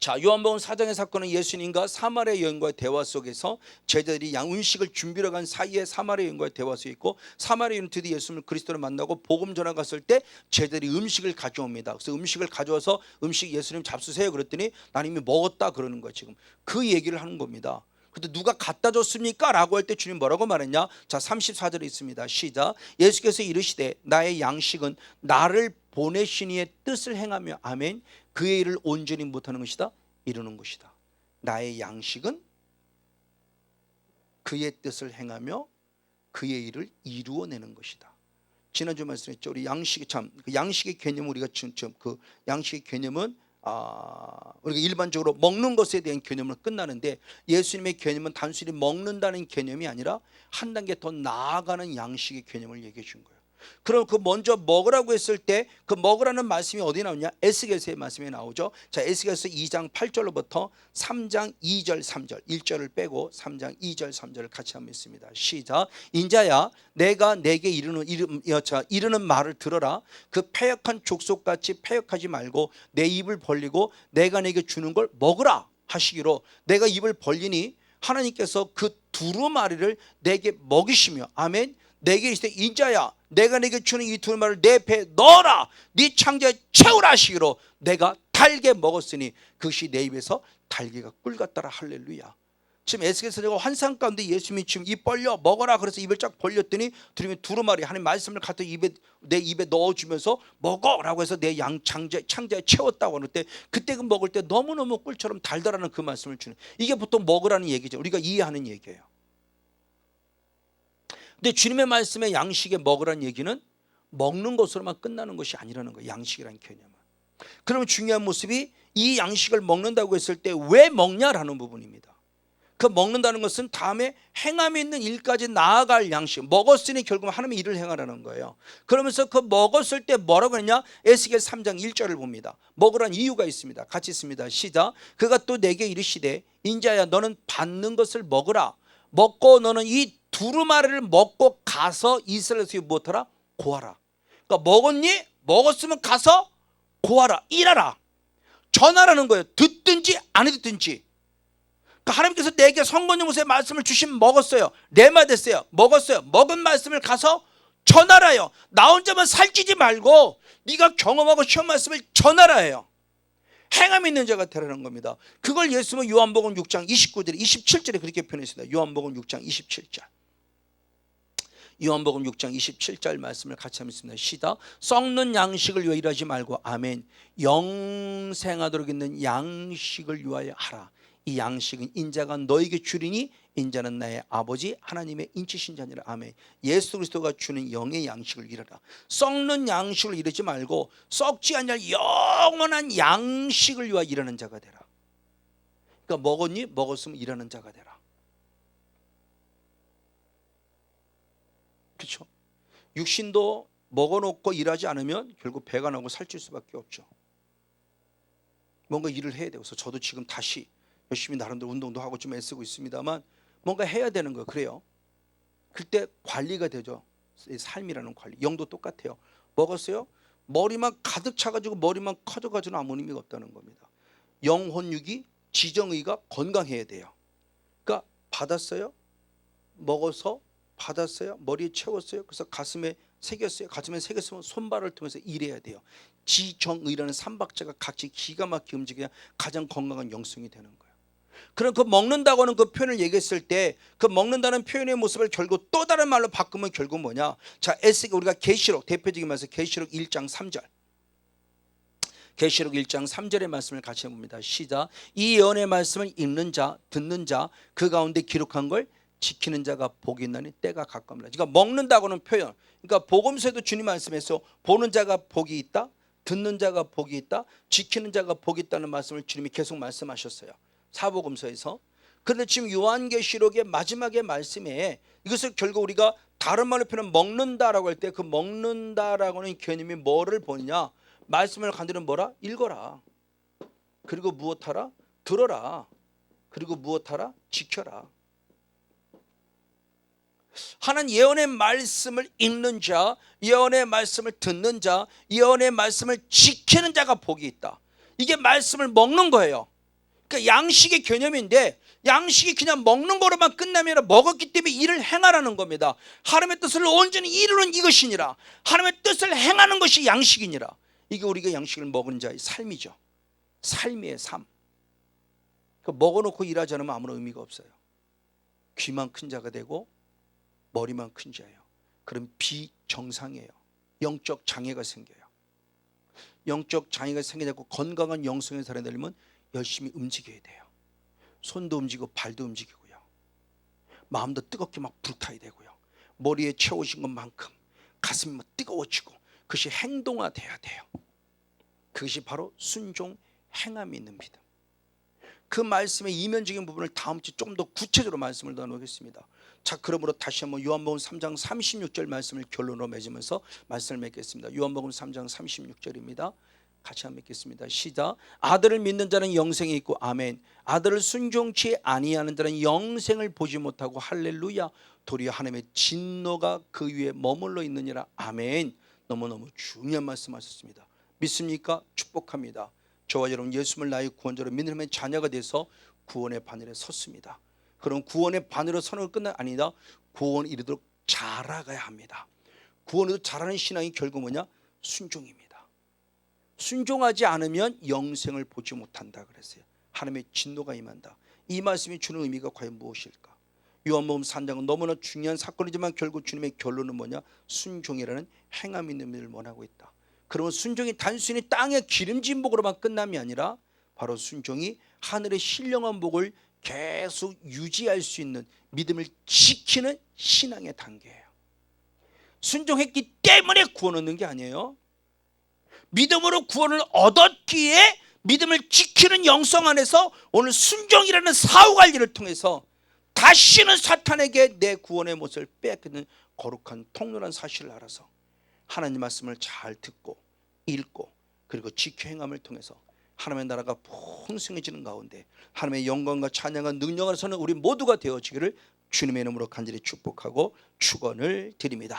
자, 요한복음 4장의 사건은 예수님과 사마리아 여인과의 대화 속에서 제자들이 음식을 준비러 간 사이에 사마리아 여인과의 대화 속에 있고, 사마리아 여인은 드디어 예수님을 그리스도를 만나고 복음 전하 갔을 때 제자들이 음식을 가져옵니다. 그래서 음식을 가져와서 음식 예수님 잡수세요 그랬더니 난 이미 먹었다 그러는 거예요. 지금 그 얘기를 하는 겁니다. 근데 누가 갖다 줬습니까? 라고 할 때 주님 뭐라고 말했냐? 자, 34절에 있습니다. 시작. 예수께서 이르시되 나의 양식은 나를 보내신 이의 뜻을 행하며, 아멘, 그의 일을 온전히 못하는 것이다, 이루는 것이다. 나의 양식은 그의 뜻을 행하며 그의 일을 이루어내는 것이다. 지난주 말씀했죠. 우리 양식이 참, 그 양식의 개념, 우리가 지금 그 양식의 개념은 우리가 일반적으로 먹는 것에 대한 개념으로 끝나는데, 예수님의 개념은 단순히 먹는다는 개념이 아니라 한 단계 더 나아가는 양식의 개념을 얘기해 준 거예요. 그럼 그 먼저 먹으라고 했을 때 그 먹으라는 말씀이 어디 나오냐? 에스겔서의 말씀이 나오죠. 자, 에스겔서 2장 8절로부터 3장 2절 3절, 1절을 빼고 3장 2절 3절을 같이 한번 읽습니다. 시작. 인자야, 내가 내게 이르는 말을 들어라. 그 패역한 족속같이 패역하지 말고 내 입을 벌리고 내가 내게 주는 걸 먹으라 하시기로, 내가 입을 벌리니 하나님께서 그 두루마리를 내게 먹이시며, 아멘, 내게 이르시되 인자야, 내가 내게 주는 이 두루마리를 내 배에 넣어라. 네 창자에 채우라 하시기로 내가 달게 먹었으니 그것이 내 입에서 달걀과 꿀 같더라. 할렐루야. 지금 에스겔서가 환상 가운데 예수님이 지금 입 벌려 먹어라 그래서 입을 쫙 벌렸더니 들으면 두루마리 하나님 말씀을 갖다 내 입에 넣어주면서 먹어라고 해서 내 창자에 채웠다고 하는 때, 그때 그 먹을 때 너무너무 꿀처럼 달달하는 그 말씀을 주는, 이게 보통 먹으라는 얘기죠. 우리가 이해하는 얘기예요. 근데 주님의 말씀에 양식에 먹으라는 얘기는 먹는 것으로만 끝나는 것이 아니라는 거예요. 양식이라는 개념은. 그러면 중요한 모습이 이 양식을 먹는다고 했을 때 왜 먹냐라는 부분입니다. 그 먹는다는 것은 다음에 행함에 있는 일까지 나아갈 양식, 먹었으니 결국 하나님의 일을 행하라는 거예요. 그러면서 그 먹었을 때 뭐라고 했냐? 에스겔 3장 1절을 봅니다. 먹으란 이유가 있습니다. 같이 있습니다. 시작. 그가 또 내게 이르시되 인자야, 너는 받는 것을 먹으라. 먹고 너는 이 두루마리를 먹고 가서 이스라엘에서 무엇하라? 고하라. 그러니까 먹었니? 먹었으면 가서 고하라. 일하라. 전하라는 거예요. 듣든지 안 듣든지. 그러니까 하나님께서 내게 선권여무서의 말씀을 주시면 먹었어요. 레마 됐어요. 먹었어요. 먹은 말씀을 가서 전하라요. 나 혼자만 살찌지 말고 네가 경험하고 시험 말씀을 전하라예요. 행함이 있는 자가 되라는 겁니다. 그걸 예수님은 요한복음 6장 29절 27절에 그렇게 표현했습니다. 요한복음 6장 27절. 요한복음 6장 27절 말씀을 같이 한번 읽습니다. 시작. 썩는 양식을 위하여 일하지 말고, 아멘, 영생하도록 있는 양식을 위하여 하라. 이 양식은 인자가 너에게 주리니 인자는 나의 아버지 하나님의 인치신 자니라. 아멘. 예수 그리스도가 주는 영의 양식을 일하라. 썩는 양식을 이르지 말고 썩지 않을 영원한 양식을 위하여 일하는 자가 되라. 그러니까 먹었니? 먹었으면 일하는 자가 되라. 그렇죠? 육신도 먹어놓고 일하지 않으면 결국 배가 나고 살찔 수밖에 없죠. 뭔가 일을 해야 되고, 저도 지금 다시 열심히 나름대로 운동도 하고 좀 애쓰고 있습니다만 뭔가 해야 되는 거예요. 그래요. 그때 관리가 되죠. 삶이라는 관리. 영도 똑같아요. 먹었어요? 머리만 가득 차가지고 머리만 커져가지고는 아무 의미가 없다는 겁니다. 영혼육이 지정의가 건강해야 돼요. 그러니까 받았어요? 먹어서 받았어요? 머리에 채웠어요? 그래서 가슴에 새겼어요? 가슴에 새겼으면 손발을 통해서 일해야 돼요. 지정의라는 삼박자가 각기 기가 막히게 움직여야 가장 건강한 영성이 되는 거예요. 그럼 그 먹는다고 하는 그 표현을 얘기했을 때 그 먹는다는 표현의 모습을 결국 또 다른 말로 바꾸면 결국 뭐냐? 자, 우리가 계시록, 대표적인 말씀 계시록 1장 3절. 계시록 1장 3절의 말씀을 같이 해봅니다. 시작. 이 예언의 말씀을 읽는 자, 듣는 자, 그 가운데 기록한 걸 지키는 자가 복이 있나니 때가 가까움이라. 그러니까 먹는다고 하는 표현, 그러니까 복음서에도 주님 말씀에서 보는 자가 복이 있다, 듣는 자가 복이 있다, 지키는 자가 복이 있다는 말씀을 주님이 계속 말씀하셨어요. 사복음서에서. 그런데 지금 요한계시록의 마지막의 말씀에 이것을 결국 우리가 다른 말로 표현하면 먹는다라고 할 때 그 먹는다라고 하는 개념이 뭐를 보느냐? 말씀을 간들은 뭐라? 읽어라. 그리고 무엇하라? 들어라. 그리고 무엇하라? 지켜라. 하나님 예언의 말씀을 읽는 자, 예언의 말씀을 듣는 자, 예언의 말씀을 지키는 자가 복이 있다. 이게 말씀을 먹는 거예요. 그러니까 양식의 개념인데 양식이 그냥 먹는 거로만 끝남이 아니라 먹었기 때문에 일을 행하라는 겁니다. 하나님의 뜻을 온전히 이루는 이것이니라. 하나님의 뜻을 행하는 것이 양식이니라. 이게 우리가 양식을 먹은 자의 삶이죠. 삶이에요, 삶. 먹어놓고 일하지 않으면 아무런 의미가 없어요. 귀만 큰 자가 되고 머리만 큰 자예요. 그럼 비정상이에요. 영적 장애가 생겨요. 영적 장애가 생기고 건강한 영성의 살아야 되려면 열심히 움직여야 돼요. 손도 움직이고 발도 움직이고요. 마음도 뜨겁게 막 불타야 되고요. 머리에 채우신 것만큼 가슴이 막 뜨거워지고 그것이 행동화돼야 돼요. 그것이 바로 순종 행함이 있는 믿음. 그 말씀의 이면적인 부분을 다음 주에 좀 더 구체적으로 말씀을 나누겠습니다. 자, 그러므로 다시 한번 요한복음 3장 36절 말씀을 결론으로 맺으면서 말씀을 맺겠습니다. 요한복음 3장 36절입니다. 같이 한번 맺겠습니다. 시작. 아들을 믿는 자는 영생이 있고 아멘. 아들을 순종치 아니하는 자는 영생을 보지 못하고 할렐루야. 도리어 하나님의 진노가 그 위에 머물러 있느니라. 아멘. 너무너무 중요한 말씀하셨습니다. 믿습니까? 축복합니다. 저와 여러분 예수님을 나의 구원자로 믿는 하나님의 자녀가 돼서 구원의 바늘에 섰습니다. 그럼 구원의 바늘에 서는 건 끝난 아니다. 구원 이르도록 자라가야 합니다. 구원으로 자라는 신앙이 결국 뭐냐? 순종입니다. 순종하지 않으면 영생을 보지 못한다 그랬어요. 하나님의 진노가 임한다. 이 말씀이 주는 의미가 과연 무엇일까? 요한복음 3장은 너무나 중요한 사건이지만 결국 주님의 결론은 뭐냐? 순종이라는 행함 있는 일을 원하고 있다. 그러면 순종이 단순히 땅의 기름진 복으로만 끝남이 아니라 바로 순종이 하늘의 신령한 복을 계속 유지할 수 있는 믿음을 지키는 신앙의 단계예요. 순종했기 때문에 구원 얻는 게 아니에요. 믿음으로 구원을 얻었기에 믿음을 지키는 영성 안에서 오늘 순종이라는 사후관리를 통해서 다시는 사탄에게 내 구원의 못을 빼앗기는 거룩한 통로란 사실을 알아서 하나님 말씀을 잘 듣고 읽고 그리고 지켜 행함을 통해서 하나님의 나라가 풍성해지는 가운데 하나님의 영광과 찬양과 능력 안에서는 우리 모두가 되어지기를 주님의 이름으로 간절히 축복하고 축원을 드립니다.